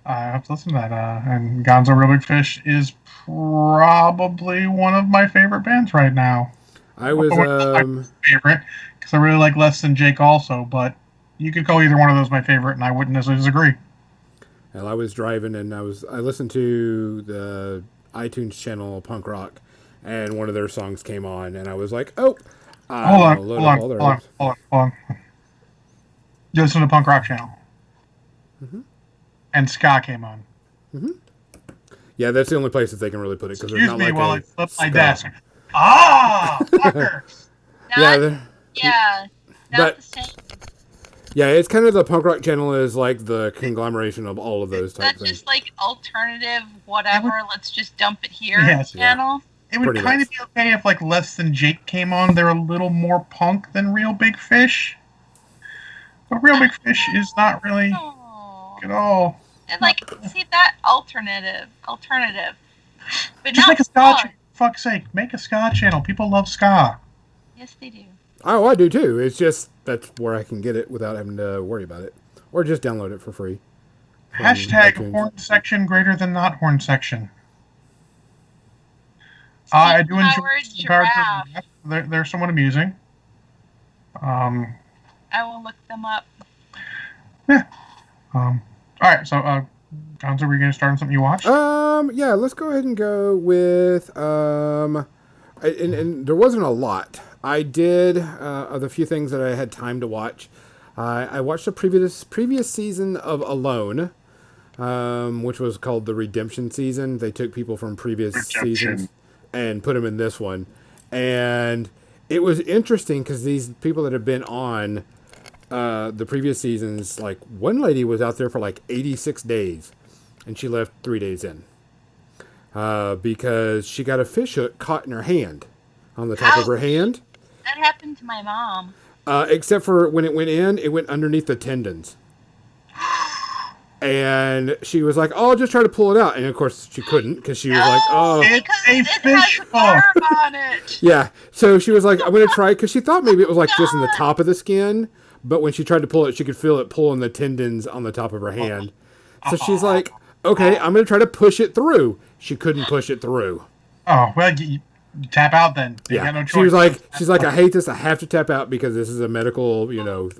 I have to listen to that. And Gonzo Real Big Fish is probably one of my favorite bands right now. I was my favorite because I really like Less Than Jake also, but you could call either one of those my favorite, and I wouldn't necessarily disagree. Well, I was driving and I listened to the iTunes channel Punk Rock, and one of their songs came on, and I was like, "Oh, hold on. You listen to Punk Rock channel. Mm-hmm. and ska came on. Yeah, that's the only place that they can really put it because there's Excuse not me like while I a flip my ska. desk. Ah, fucker. Yeah, Not, yeah, not but the same. yeah, it's kind of the punk rock channel is like the conglomeration of all of those Is type that things. just like alternative It whatever? would, Let's just dump it here yes, Yeah, channel. it would pretty kind much. of be okay if like Less Than Jake came on. They're a little more punk than Real Big Fish, but Real I Big don't Fish is not really know. at all. And Not, like, see that alternative, but just not make a ska fun. channel. For fuck's sake, make a ska channel. People love ska. Yes, they do. Oh, I do too. It's just that's where I can get it without having to worry about it, or just download it for free from Hashtag iTunes. horn section greater than not horn section. Steam I do enjoy powered some parts of giraffe. that. They're somewhat amusing. Um, I will look them up. yeah. All right. So, Gonzo, were you going to start on something you watched? Yeah, let's go ahead and go with and there wasn't a lot. I did of the few things that I had time to watch. I watched the previous season of Alone, which was called the Redemption season. They took people from previous seasons Redemption. and put them in this one, and it was interesting because these people that have been on the previous seasons, like one lady was out there for like 86 days, and she left 3 days in because she got a fish hook caught in her hand, on the top of her Ouch! hand. That happened to my mom. Except for when it went in, it went underneath the tendons. And she was like, "Oh, I'll just try to pull it out." And of course, she couldn't because she was like, No, "Oh, It's because a it fish has hook. barb on it. yeah." So she was like, "I'm gonna try," because she thought maybe it was like just in the God. top of the skin. But when she tried to pull it, she could feel it pulling the tendons on the top of her hand. So she's like, "Okay, I'm gonna try to push it through." She couldn't push it through. Oh well, you tap out then. You Yeah, got no she was choice. like, "I hate this. I have to tap out because this is a medical,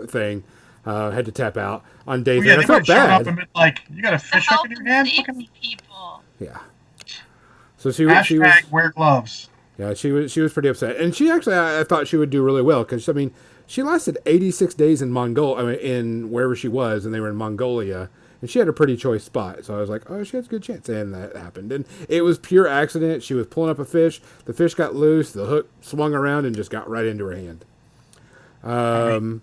thing." Had to tap out on day Well, three, yeah, and I they would felt have shown up bad. and been like, "You got a The fish hook health in your and hand? safety people. Yeah. So she was Hashtag wear gloves." yeah she was pretty upset, and she actually I thought she would do really well because I mean she lasted 86 days in Mongolia, I mean, in wherever she was, and they were in Mongolia, and she had a pretty choice spot. So I was like, oh, she has a good chance, and that happened, and it was pure accident. She was pulling up a fish, the fish got loose, the hook swung around and just got right into her hand. I mean,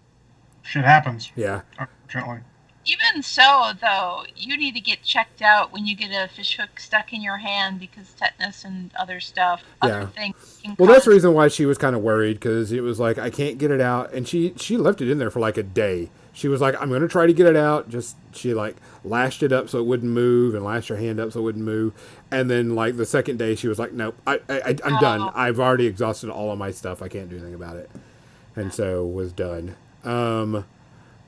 shit happens. Yeah. Unfortunately. Even so, though, you need to get checked out when you get a fish hook stuck in your hand because tetanus and other stuff, Yeah. other things can Well, cause. that's the reason why she was kind of worried because it was like I can't get it out, and she left it in there for like a day. She was like, I'm going to try to get it out. Just she like lashed it up so it wouldn't move, and lashed her hand up so it wouldn't move. And then like the second day, she was like, nope, I'm done. Oh. I've already exhausted all of my stuff. I can't do anything about it, and so was done.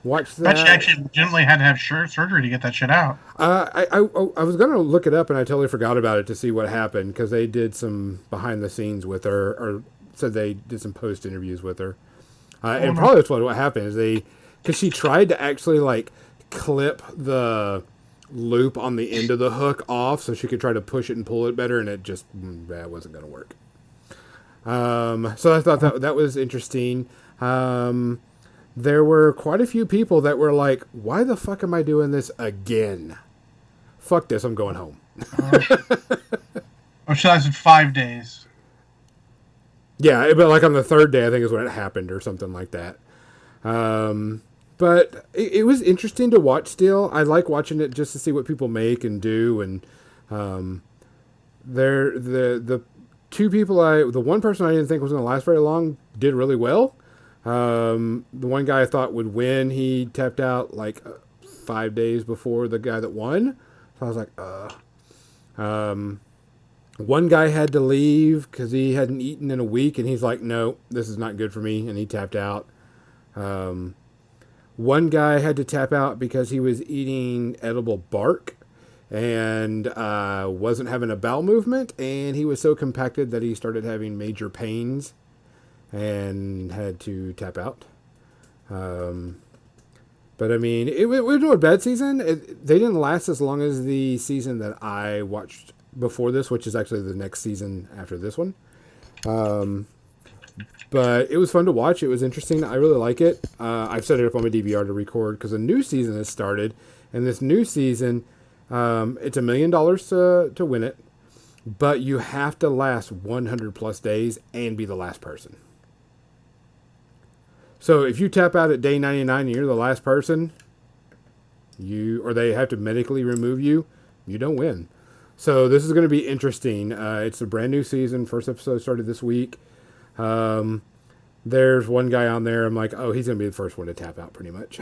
Watch But she that. actually legitimately had to have surgery to get that shit out. I was gonna look it up and I totally forgot about it to see what happened because they did some behind the scenes with her or said they did some post interviews with her, and no. probably that's what happened is because she tried to actually like clip the loop on the end of the hook off so she could try to push it and pull it better, and it just that wasn't gonna work. So I thought that was interesting. There were quite a few people that were like, why the fuck am I doing this again? Fuck this, I'm going home. Oh, she lasted 5 days. Yeah, but like on the third day, I think is when it happened or something like that. But it was interesting to watch still. I like watching it just to see what people make and do. And the two people the one person I didn't think was going to last very long did really well. The one guy I thought would win, he tapped out like 5 days before the guy that won. So I was like, one guy had to leave because he hadn't eaten in a week, and he's like, no, this is not good for me, and he tapped out. One guy had to tap out because he was eating edible bark and wasn't having a bowel movement, and he was so compacted that he started having major pains and had to tap out. But I mean, it was a bad season. They didn't last as long as the season that I watched before this, which is actually the next season after this one. But it was fun to watch. It was interesting. I really like it. I've set it up on my DVR to record because a new season has started, and this new season It's $1 million to win it, but you have to last 100 plus days and be the last person. So if you tap out at day 99 and you're the last person, or they have to medically remove you, you don't win. So this is going to be interesting. It's a brand new season. First episode started this week. Um, there's one guy on there. I'm like, oh, he's going to be the first one to tap out, pretty much,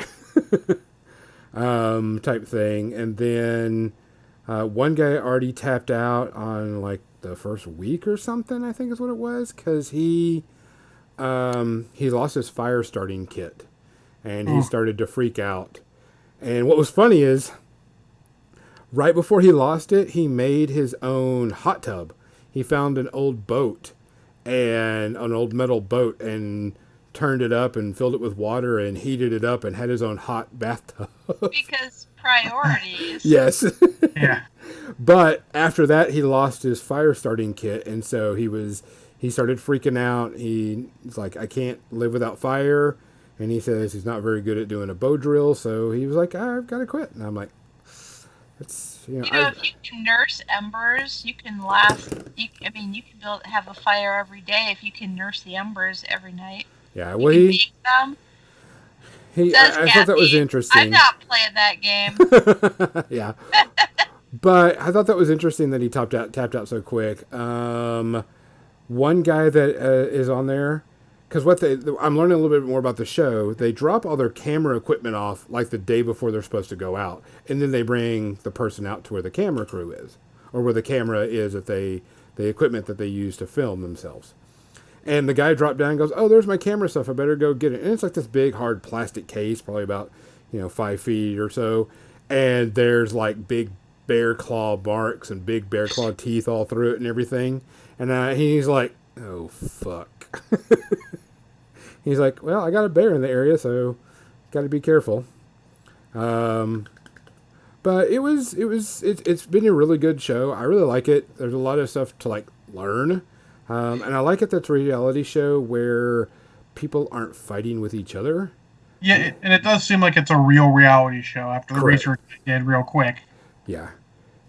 type thing. And then one guy already tapped out on like the first week or something. I think is what it was, because he lost his fire starting kit, and he Ooh. started to freak out. And what was funny is, right before he lost it, he made his own hot tub. He found an old boat, and an old metal boat, and turned it up and filled it with water and heated it up and had his own hot bathtub. Because priorities. Yes. Yeah. But after that, he lost his fire starting kit, and so he started freaking out. He's like, I can't live without fire, and he says he's not very good at doing a bow drill, so he was like, I've got to quit. And I'm like, that's You know, if you can nurse embers, you can last. I mean, you can have a fire every day if you can nurse the embers every night. yeah. You Well, can bake them. Says I thought that was Kathy. I'm interesting. not playing that game. Yeah. But I thought that was interesting that he tapped out so quick. One guy that is on there, because I'm learning a little bit more about the show. They drop all their camera equipment off like the day before they're supposed to go out, and then they bring the person out to where the camera crew is, or where the camera is the equipment that they use to film themselves. And the guy dropped down and goes, "Oh, there's my camera stuff. I better go get it." And it's like this big hard plastic case, probably about 5 feet or so, and there's like big bear claw marks and big bear claw teeth all through it and everything. And he's like, "Oh fuck." He's like, "Well, I got a bear in the area, so got to be careful." Um, but it's been a really good show. I really like it. There's a lot of stuff to like learn, and I like it. That's a reality show where people aren't fighting with each other. Yeah, and it does seem like it's a real reality show after the Correct. research I did real quick. Yeah.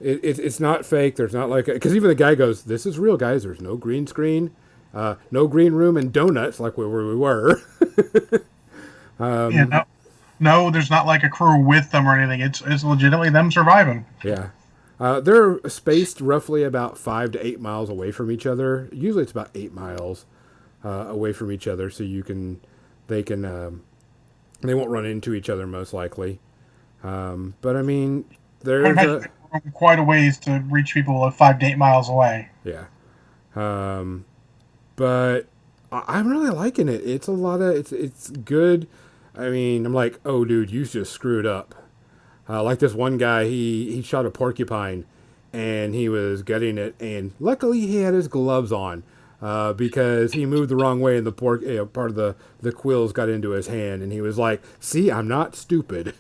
It's not fake. There's not like, because even the guy goes, "This is real, guys. There's no green screen, no green room and donuts like where we were." Yeah, no, there's not like a crew with them or anything. It's legitimately them surviving. Yeah. They're spaced roughly about 5 to 8 miles away from each other. Usually it's about 8 miles away from each other, so they can, they won't run into each other most likely. But I mean, I there's imagine quite a ways to reach people 5 to 8 miles away. yeah. Um, but I'm really liking it. It's a lot of it's good. I mean, I'm like, oh, dude, you just screwed up. Like this one guy, he shot a porcupine, and he was gutting it, and luckily he had his gloves on, because he moved the wrong way, and the part of the quills got into his hand, and he was like, "See, I'm not stupid."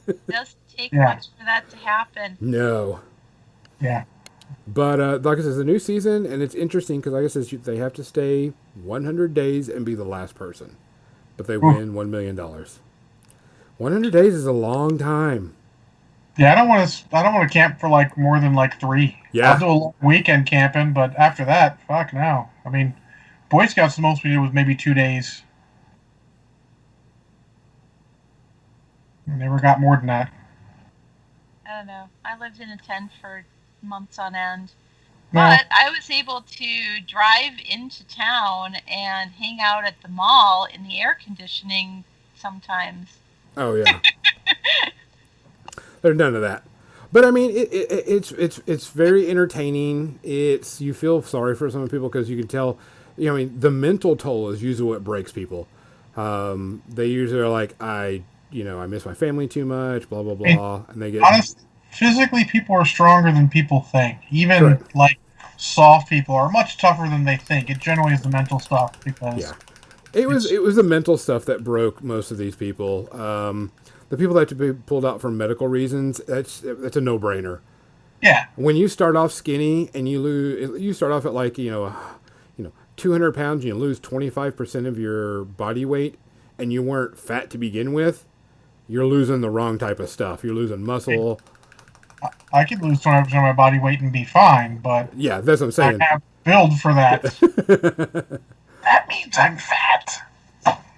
It doesn't take Yeah, much for that to happen. No. yeah. But like I said, it's a new season, and it's interesting because, like I said, they have to stay 100 days and be the last person, but they Ooh. win $1 million. 100 days is a long time. Yeah, I don't want to camp for like more than like 3. I'll Yeah. do a long weekend camping, but after that, fuck no. I mean, Boy Scouts the most we did was maybe 2 days. Never got more than that. I don't know. I lived in a tent for months on end. No, But I was able to drive into town and hang out at the mall in the air conditioning sometimes. Oh yeah. There's none of that. But I mean, it's very entertaining. You feel sorry for some people because you can tell. I mean, the mental toll is usually what breaks people. They usually are like, I miss my family too much, blah blah I mean, blah, and they get honestly, physically, people are stronger than people think. Even correct. like soft people are much tougher than they think. It generally is the mental stuff Yeah, because it it's was the mental stuff that broke most of these people. The people that have to be pulled out for medical reasons, that's a no brainer. yeah, When you start off skinny and you start off at like 200 pounds and you lose 25% of your body weight, and you weren't fat to begin with, you're losing the wrong type of stuff. You're losing muscle. I could lose 20% of my body weight and be fine, but Yeah, that's what I'm I saying. have build for that. That means I'm fat.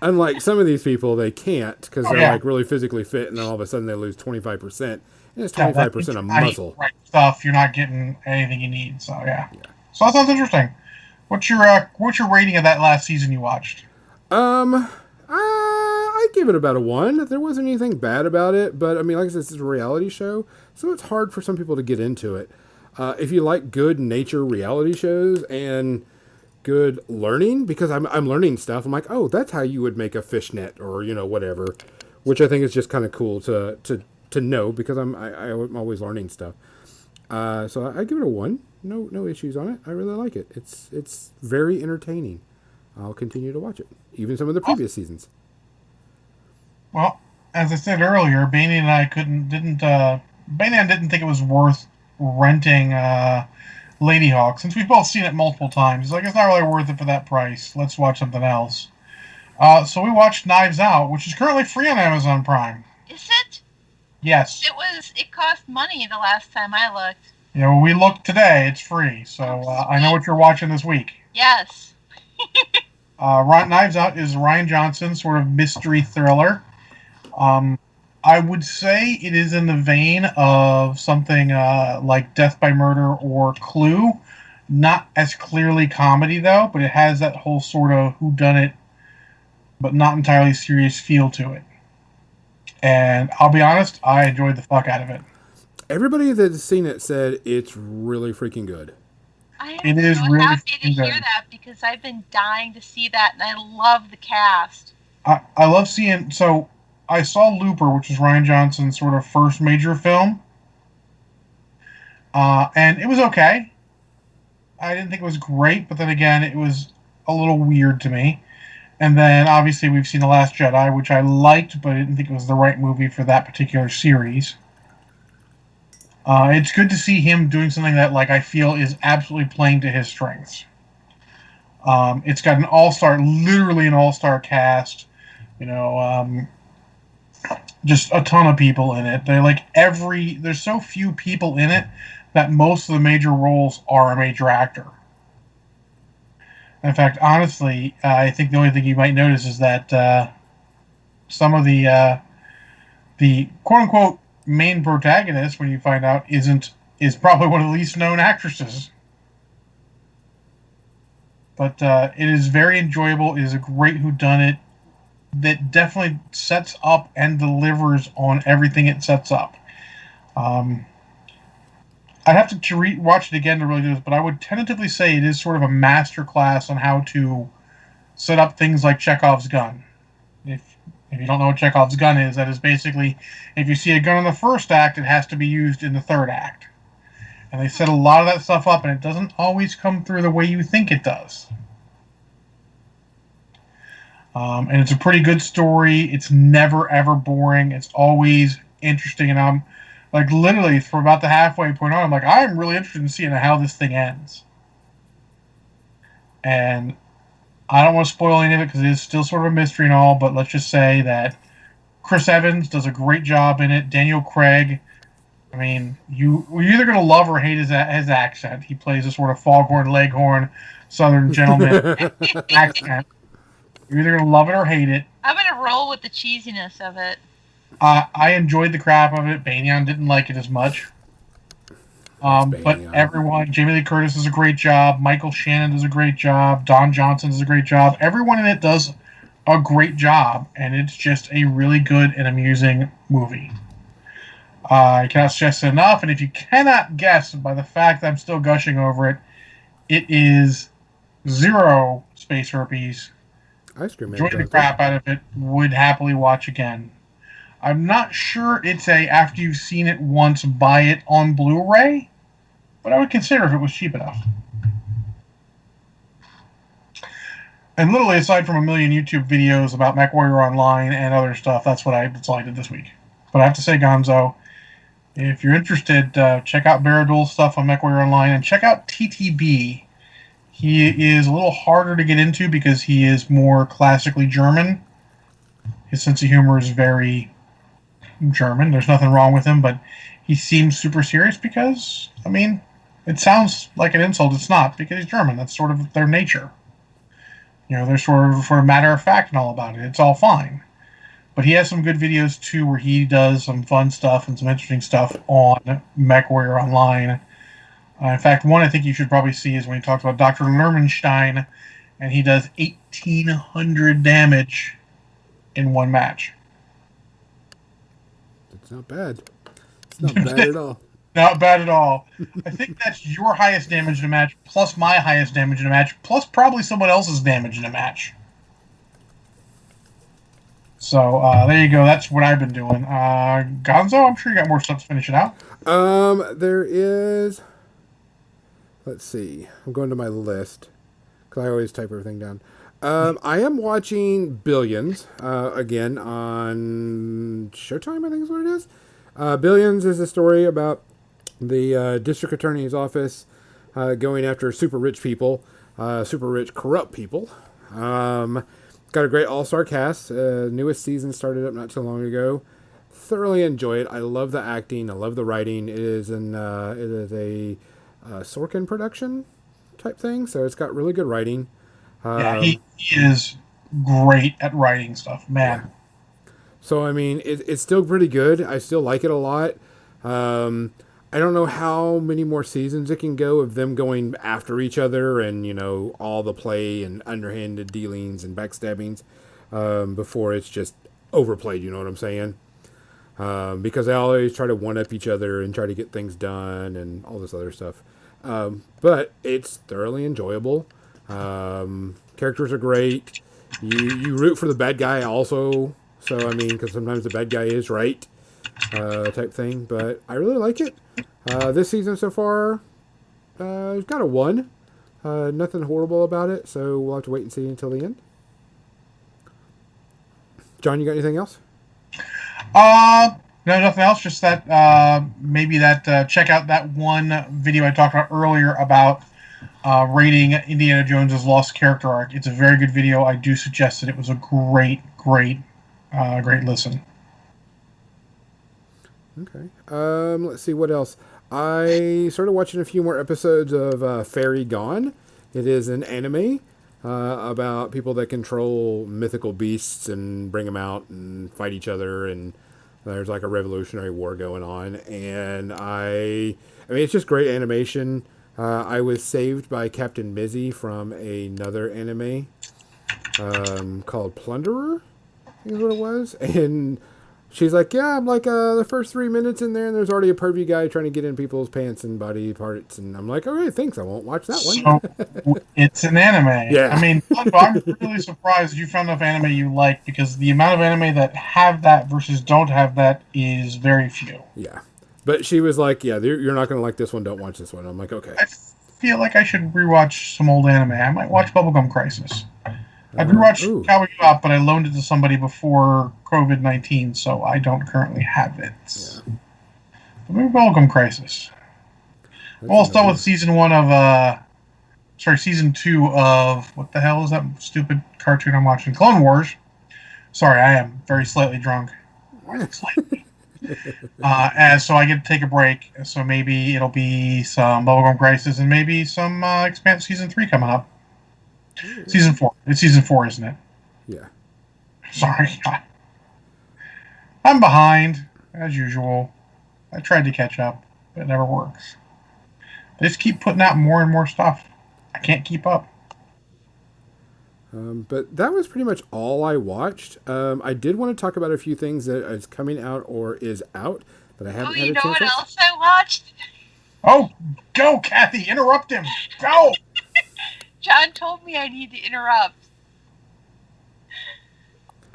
Unlike some of these people, they can't because Oh they're yeah, like really physically fit, and then all of a sudden they lose 25%, and it's yeah. twenty That five means percent of you're not eating muscle. the right stuff. You're not getting anything you need. So yeah. Yeah. So that sounds interesting. What's your rating of that last season you watched? I give it about a one. There wasn't anything bad about it, but I mean, like I said, it's a reality show, so it's hard for some people to get into it. If you like good nature reality shows and good learning, because I'm learning stuff. I'm like, oh, that's how you would make a fishnet, or whatever, which I think is just kind of cool to know because I'm always learning stuff. So I give it a one. No issues on it. I really like it. It's very entertaining. I'll continue to watch it, even some of the previous seasons. Well, as I said earlier, Baney and I couldn't didn't Baney and I didn't think it was worth renting Lady Hawk since we've both seen it multiple times. He's like, it's not really worth it for that price. Let's watch something else. So we watched Knives Out, which is currently free on Amazon Prime. Is it? Yes. It was. It cost money the last time I looked. Yeah, well, we looked today. It's free. So Oh, I know sweet. what you're watching this week. Yes. Knives Out is Ryan Johnson's sort of mystery thriller. Um, I would say it is in the vein of something like Death by Murder or Clue. Not as clearly comedy though, but it has that whole sort of whodunit, but not entirely serious feel to it. And I'll be honest, I enjoyed the fuck out of it. Everybody that's seen it said it's really freaking good. I am It so is really happy to fucking hear good. that because I've been dying to see that, and I love the cast. I love seeing. So I saw Looper, which is Ryan Johnson's sort of first major film, and it was okay. I didn't think it was great, but then again, it was a little weird to me. And then obviously we've seen The Last Jedi, which I liked, but I didn't think it was the right movie for that particular series. It's good to see him doing something that, like, I feel is absolutely playing to his strengths. It's got an all-star, literally an all-star cast. You know, just a ton of people in it. They like every. There's so few people in it that most of the major roles are a major actor. In fact, honestly, I think the only thing you might notice is that some of the quote unquote main protagonist, when you find out, isn't is probably one of the least known actresses. But it is very enjoyable. It is a great whodunit that definitely sets up and delivers on everything it sets up. Um, I'd have to watch it again to really do this, but I would tentatively say it is sort of a master class on how to set up things like Chekhov's gun. If you don't know what Chekhov's gun is, that is basically if you see a gun in the first act, it has to be used in the third act. And they set a lot of that stuff up, and it doesn't always come through the way you think it does. And it's a pretty good story. It's never ever boring. It's always interesting, and I'm like literally from about the halfway point on, I'm like I'm really interested in seeing how this thing ends. And I don't want to spoil any of it because it is still sort of a mystery and all. But let's just say that Chris Evans does a great job in it. Daniel Craig. I mean, you're either gonna love or hate his accent. He plays a sort of foghorn leghorn Southern gentleman accent. You're either gonna love it or hate it. I'm gonna roll with the cheesiness of it. I enjoyed the crap of it. Banyan didn't like it as much. That's But Banyan. everyone, Jamie Lee Curtis does a great job. Michael Shannon does a great job. Don Johnson does a great job. Everyone in it does a great job, and it's just a really good and amusing movie. I cannot stress it enough, and if you cannot guess by the fact that I'm still gushing over it, it is zero space herpes. Ice cream man Enjoyed the does it. crap out of it. Would happily watch again. I'm not sure it's a after you've seen it once, buy it on Blu-ray, but I would consider if it was cheap enough. And literally, aside from a million YouTube videos about MechWarrior Online and other stuff, that's all I did this week. But I have to say, Gonzo, if you're interested, check out Baradul's stuff on MechWarrior Online and check out TTB. He is a little harder to get into because he is more classically German. His sense of humor is very German. There's nothing wrong with him, but he seems super serious because, I mean, it sounds like an insult. It's not because he's German. That's sort of their nature. They're sort of matter of fact and all about it. It's all fine. But he has some good videos too, where he does some fun stuff and some interesting stuff on MechWarrior Online. In fact, one I think you should probably see is when he talks about Dr. Lermanstein, and he does 1,800 damage in one match. It's not bad. It's not bad at all. Not bad at all. I think that's your highest damage in a match, plus my highest damage in a match, plus probably someone else's damage in a match. So there you go. That's what I've been doing. Gonzo, I'm sure you got more stuff to finish it out. There is. Let's see. I'm going to my list because I always type everything down. I am watching Billions again on Showtime, I think is what it is. Billions is a story about the district attorney's office going after super rich people, super rich corrupt people. Got a great all-star cast. Newest season started up not too long ago. Thoroughly enjoy it. I love the acting. I love the writing. It is a Sorkin production type thing, so it's got really good writing. Yeah, he is great at writing stuff, Yeah. man. So I mean, it's still pretty good. I still like it a lot. I don't know how many more seasons it can go of them going after each other and all the play and underhanded dealings and backstabbings before it's just overplayed. You know what I'm saying? Because they always try to one up each other and try to get things done and all this other stuff. But it's thoroughly enjoyable. Characters are great. You root for the bad guy also. So I mean, because sometimes the bad guy is right, type thing. But I really like it. This season so far, it's got a 1. Nothing horrible about it. So we'll have to wait and see until the end. John, you got anything else? No, nothing else. Just that maybe that check out that one video I talked about earlier about rating Indiana Jones's Lost Character Arc. It's a very good video. I do suggest that it was a great listen. Okay. Let's see what else. I started watching a few more episodes of Fairy Gone. It is an anime about people that control mythical beasts and bring them out and fight each other, and there's like a revolutionary war going on. And I mean, it's just great animation. I was saved by Captain Mizzy from another anime called Plunderer, I think is what it was, and she's like, yeah, I'm like the first 3 minutes in there, and there's already a pervy guy trying to get in people's pants and body parts, and I'm like, okay, thanks, I won't watch that one. So it's an anime. Yeah. I mean, I'm really surprised you found enough anime you like because the amount of anime that have that versus don't have that is very few. Yeah, but she was like, yeah, you're not gonna like this one. Don't watch this one. I'm like, okay. I feel like I should rewatch some old anime. I might watch Bubblegum Crisis. I rewatched Cowboy Bebop, but I loaned it to somebody before COVID-19, so I don't currently have it. Yeah. But maybe Bubblegum Crisis. I'm almost done with season 2 of what the hell is that stupid cartoon I'm watching? Clone Wars. Sorry, I am very slightly drunk. Slightly. So I get to take a break. So maybe it'll be some Bubblegum Crisis and maybe some Expanse season 3 coming up. Season 4. It's season 4, isn't it? Yeah. Sorry. I'm behind, as usual. I tried to catch up, but it never works. They just keep putting out more and more stuff. I can't keep up. But that was pretty much all I watched. I did want to talk about a few things that is coming out or is out that I haven't had a chance. You know what else I watched? Oh, go, Kathy! Interrupt him! Go! John told me I need to interrupt.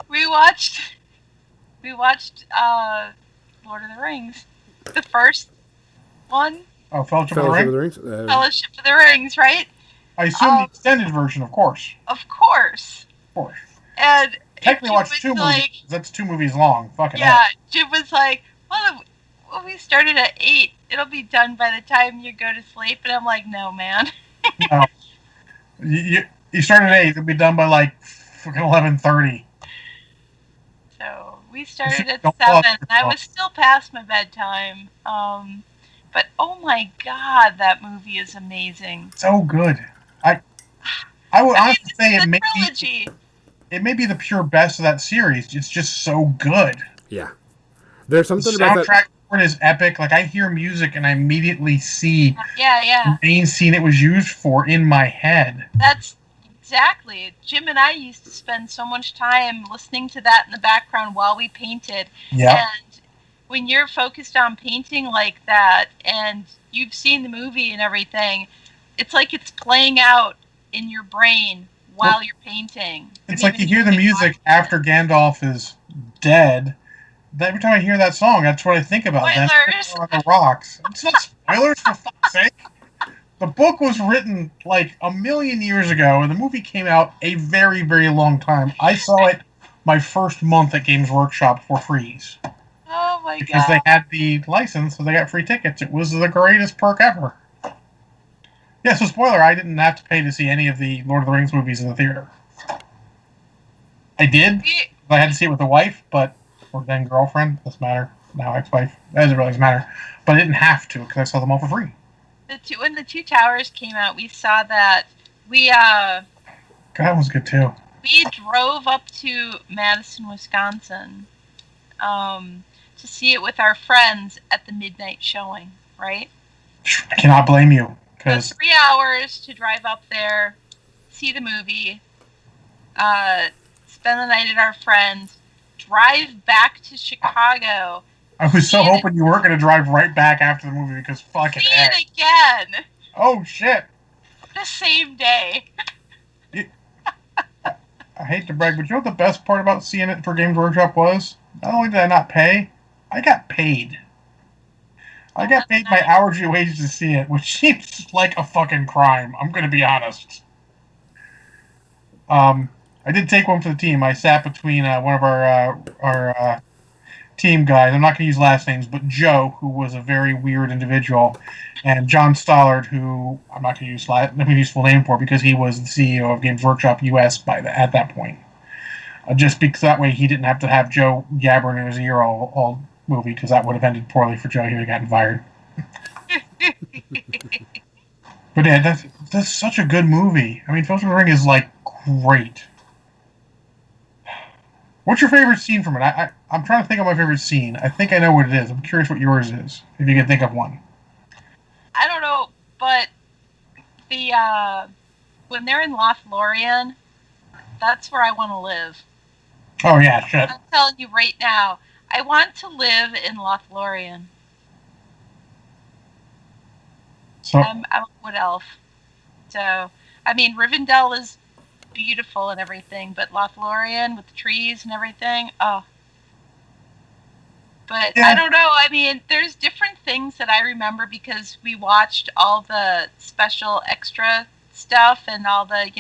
We watched Lord of the Rings. The first one. Oh, Fellowship of the Rings? Fellowship of the Rings, right? I assume the extended version, of course. Of course. Of course. And technically watched 2 movies. That's 2 movies long. Fucking yeah, Jim was like, well, we started at 8. It'll be done by the time you go to sleep. And I'm like, no, man. No. You start at 8. It'll be done by like fucking 11:30. So We If you started at don't pause, 7, and I was still past my bedtime. But oh my god, that movie is amazing. so good. I I would I mean, honestly it's say the trilogy. it may be the pure best of that series. It's just so good. Yeah. There's The something about that. soundtrack for it is epic. Like I hear music and I immediately see Yeah, the yeah. main scene it was used for in my head. That's exactly. Jim and I used to spend so much time listening to that in the background while we painted. Yep. And when you're focused on painting like that and you've seen the movie and everything, it's like it's playing out in your brain Well, while you're painting. You it's don't like even you need hear to the be music watching it. after Gandalf is dead. Every time I hear that song, that's what I think about. Them Spoilers! on the rocks. It's not spoilers for fuck's sake. The book was written like a million years ago, and the movie came out a very, very long time. I saw it my first month at Games Workshop for free Oh my because they god. had the license, so they got free tickets. It was the greatest perk ever. Yeah, so spoiler, I didn't have to pay to see any of the Lord of the Rings movies in the theater. I did. We, I had to see it with a wife, but or then girlfriend, doesn't matter. Now ex-wife, it doesn't really matter. But I didn't have to because I saw them all for free. when the Two Towers came out, we saw that. We That was good too. we drove up to Madison, Wisconsin, to see it with our friends at the midnight showing. Right, I cannot blame you so because 3 hours to drive up there, see the movie, uh, spend the night at our friends, drive back to Chicago, I was see so it hoping you weren't going to drive right back after the movie because fucking see heck. it again Oh shit. the same day. It, I hate to brag, but you know what the best part about seeing it for Games Workshop was? Not only did I not pay, I got paid. I Oh, got that's paid my nice. hourly wage to see it, which seems like a fucking crime. I'm going to be honest. Um, I did take one for the team. I sat between one of our team guys. I'm not going to use last names, but Joe, who was a very weird individual, and John Stollard, who I'm not going to use use full name for because he was the CEO of Games Workshop US at that point. Just because that way he didn't have to have Joe yabbering in his ear all movie because that would have ended poorly for Joe. He would have gotten fired. But yeah, that's such a good movie. I mean, Fellowship of the Ring is like great. What's your favorite scene from it? I'm trying to think of my favorite scene. I think I know what it is. I'm curious what yours is, if you can think of one. I don't know, but the when they're in Lothlorien, that's where I want to live. Oh yeah, shit. I'm telling you right now, I want to live in Lothlorien. So I'm a wood elf, so I mean Rivendell is beautiful and everything, but Lothlorien with the trees and everything, oh. But I yeah. don't know. I mean, there's different things that I remember because we watched all the special extra stuff and all the,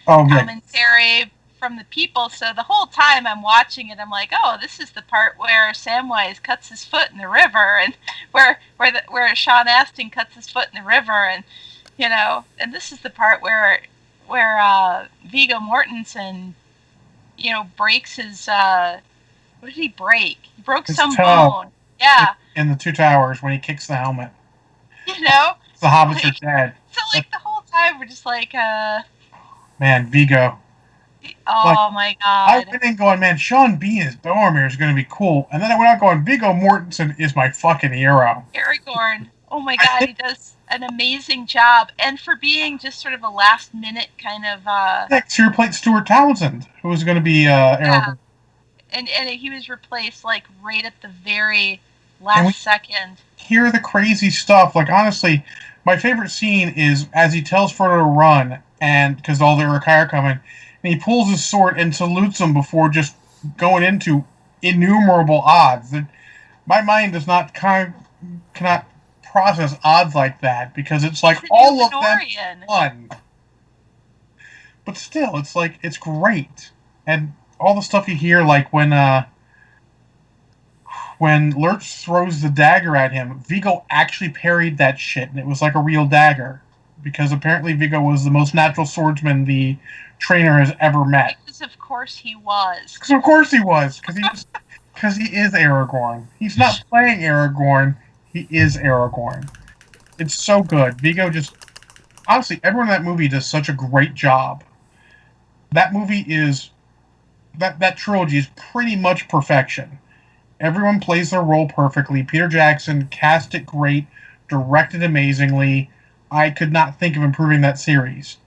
Oh yeah. commentary from the people. So the whole time I'm watching it, I'm like, oh, this is the part where Samwise cuts his foot in the river, and where Sean Astin cuts his foot in the river, and and this is the part where Viggo Mortensen, breaks his what did he break? He broke His some toe bone. Yeah, in the Two Towers when he kicks the helmet. you know, The hobbits are like dead. so, But like the whole time we're just like, man, Vigo. Like oh my I god, went in going, man, Sean Bean as Boromir is going to be cool, and then I went out going, Viggo Mortensen is my fucking hero. Aragorn. Oh my I god, think he does an amazing job, and for being just sort of a last minute kind of, next year played Stuart Townsend, who was going to be yeah, Aragorn. and he was replaced like right at the very And we last second. hear the crazy stuff. Like honestly, my favorite scene is as he tells Frodo to run, and because all the Uruk-hai are coming, and he pulls his sword and salutes them before just going into innumerable odds. My mind does not cannot process odds like that because it's He's like the all of them Numenorian. won, but still, it's like it's great, and all the stuff you hear, like when Lurch throws the dagger at him, Vigo actually parried that shit, and it was like a real dagger. Because apparently Vigo was the most natural swordsman the trainer has ever met. Because of course he was. Because of course he was. Because Because he is Aragorn. He's not playing Aragorn. He is Aragorn. It's so good. Vigo just honestly, everyone in that movie does such a great job. That movie is that trilogy is pretty much perfection. Everyone plays their role perfectly. Peter Jackson cast it great, directed amazingly. I could not think of improving that series.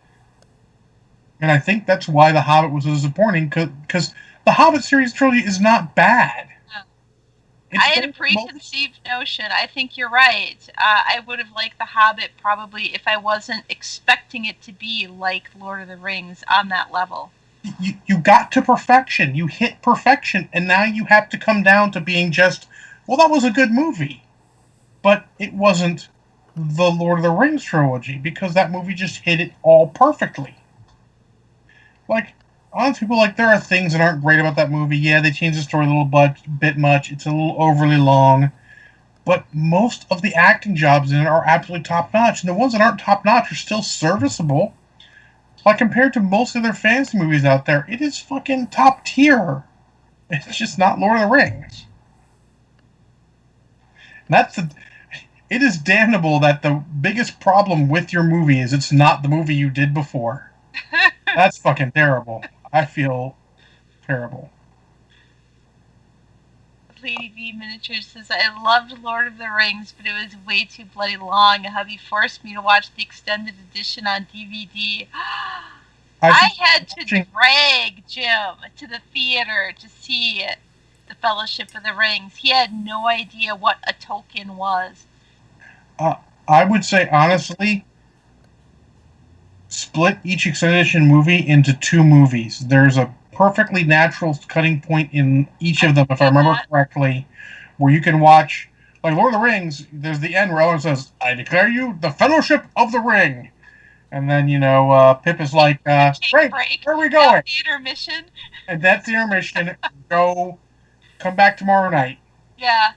And I think that's why The Hobbit was so disappointing, because the Hobbit series trilogy is not bad. I It's had a better than most. preconceived notion. I think you're right. I would have liked The Hobbit probably if I wasn't expecting it to be like Lord of the Rings on that level. You got to perfection. You hit perfection, and now you have to come down to being just, well, that was a good movie. But it wasn't the Lord of the Rings trilogy because that movie just hit it all perfectly. Like, honest people, like, there are things that aren't great about that movie. Yeah, they changed the story a little bit much. It's a little overly long. But most of the acting jobs in it are absolutely top notch. And the ones that aren't top notch are still serviceable. Like, compared to most of their fantasy movies out there, it is fucking top tier. It's just not Lord of the Rings. And it is damnable that the biggest problem with your movie is it's not the movie you did before. That's fucking terrible. I feel terrible. Lady V Miniatures says, I loved Lord of the Rings, but it was way too bloody long. Hubby forced me to watch the extended edition on DVD. I I think had to watching. drag Jim to the theater to see The Fellowship of the Rings. He had no idea what a token was. Uh, I would say honestly, split each extended edition movie into two movies. There's a perfectly natural cutting point in each I of them, can if I see remember that. correctly, where you can watch. Like Lord of the Rings, there's the end where Owen says, "I declare you the Fellowship of the Ring," and then Pip is like, The cake "Great, break. where are we Yep, going?" the intermission. And that's the intermission. Go, come back tomorrow night. Yeah.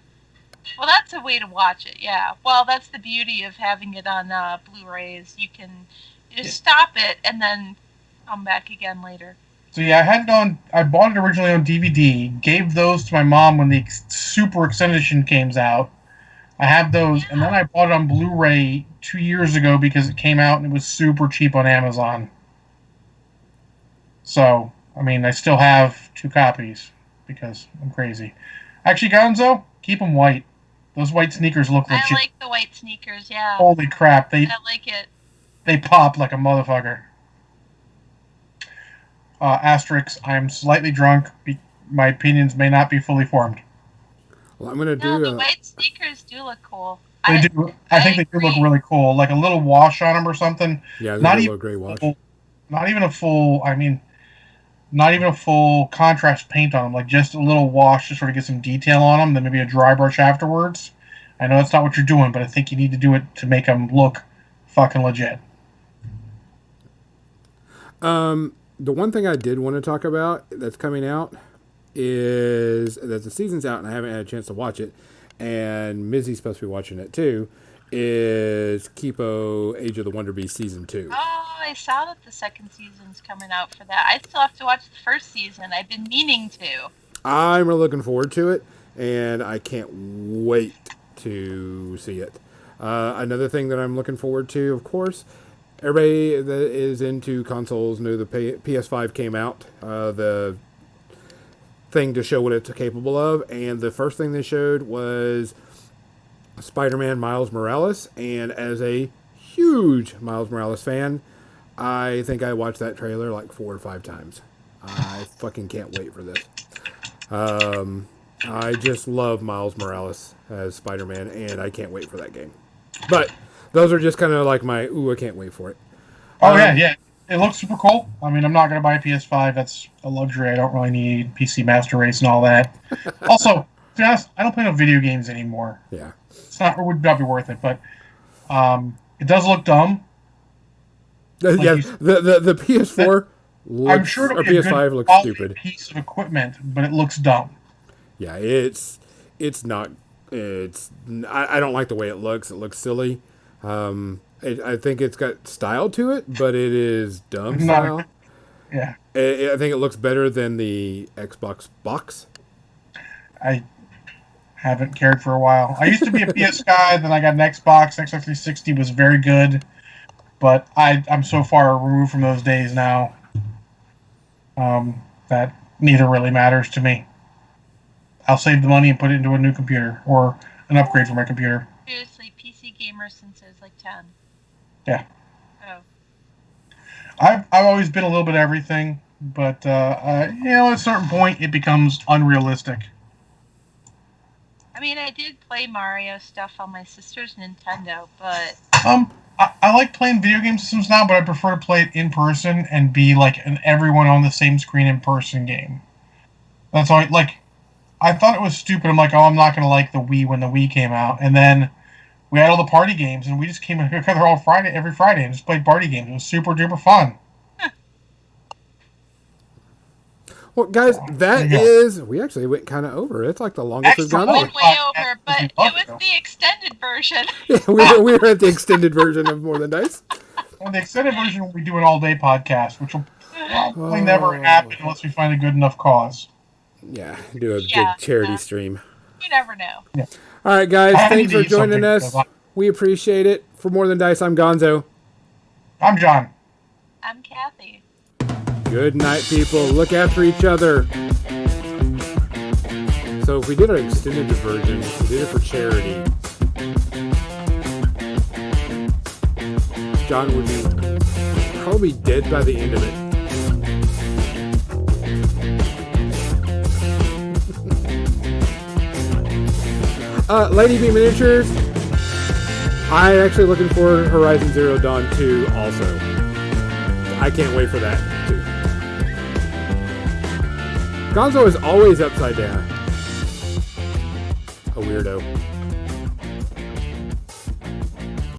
Well, that's a way to watch it. Yeah. Well, that's the beauty of having it on Blu-rays. You can just stop it and then come back again later. So yeah, I had it on. I bought it originally on DVD. Gave those to my mom when the super extended edition came out. I have those, and then Yeah. I bought it on Blu-ray 2 years ago because it came out and it was super cheap on Amazon. So I mean, I still have two copies because I'm crazy. Actually, Gonzo, keep them white. Those white sneakers look I legit. like the white sneakers. Yeah. Holy crap, they I like it. they pop like a motherfucker. Asterisk, I am slightly drunk. My opinions may not be fully formed. Well, I'm gonna No, do. the white sneakers do look cool. They I do. I think I they do look agree. really cool. Like a little wash on them or something. Yeah, they Not do a even little gray wash. full, not even a full. I mean, not even a full contrast paint on them. Like just a little wash to sort of get some detail on them. Then maybe a dry brush afterwards. I know that's not what you're doing, but I think you need to do it to make them look fucking legit. The one thing I did want to talk about that's coming out is that the season's out and I haven't had a chance to watch it, and Mizzy's supposed to be watching it too. Is Kipo Age of the Wonder Beast season 2? Oh, I saw that the second season's coming out for that. I still have to watch the first season. I've been meaning to. I'm really looking forward to it, and I can't wait to see it. Another thing that I'm looking forward to, of course, everybody that is into consoles knew the PS5 came out. The thing to show what it's capable of, and the first thing they showed was Spider-Man Miles Morales, and as a huge Miles Morales fan, I think I watched that trailer like 4 or 5 times. I fucking can't wait for this. I just love Miles Morales as Spider-Man, and I can't wait for that game. But those are just kind of like my ooh, I can't wait for it. Oh yeah, yeah. It looks super cool. I mean, I'm not gonna buy a PS5. That's a luxury. I don't really need PC Master Race and all that. Also, to be honest, I don't play no video games anymore. Yeah, It's not it would not be worth it. But it does look dumb. Like yeah. you The said, PS4 I'm sure looks it'll or be a good PS5 looks quality stupid. piece of equipment, but it looks dumb. Yeah, it's not. It's I don't like the way it looks. It looks silly. I think it's got style to it, but it is dumb Not a style. yeah. I think it looks better than the Xbox box. I haven't cared for a while. I used to be a PS guy, then I got an Xbox. Xbox 360 was very good, but I'm so far removed from those days now that neither really matters to me. I'll save the money and put it into a new computer or an upgrade for my computer. Seriously, PC gamer since I was like 10. Yeah. Oh. I've always been a little bit of everything, but at a certain point it becomes unrealistic. I mean, I did play Mario stuff on my sister's Nintendo, but I like playing video game systems now, but I prefer to play it in person and be like an everyone on the same screen in person game. That's all. Like, I thought it was stupid. I'm like, oh, I'm not gonna like the Wii when the Wii came out, and then we had all the party games, and we just came together every Friday, and just played party games. It was super duper fun. Well, guys, we actually went kind of over. It's like the longest we've gone over. way over, but it was the extended version. Yeah, we were at the extended version of More Than Dice. On the extended version, we do an all-day podcast, which will probably never happen unless we find a good enough cause. Yeah, do a big charity stream. You never know. Yeah. All right, guys, thanks for joining us. We appreciate it. For More Than Dice, I'm Gonzo. I'm John. I'm Kathy. Good night, people. Look after each other. So if we did our extended version, we did it for charity. John would be probably dead by the end of it. Lady B Miniatures. I'm actually looking forward to Horizon Zero Dawn 2 also. I can't wait for that too. Gonzo is always upside down. A weirdo.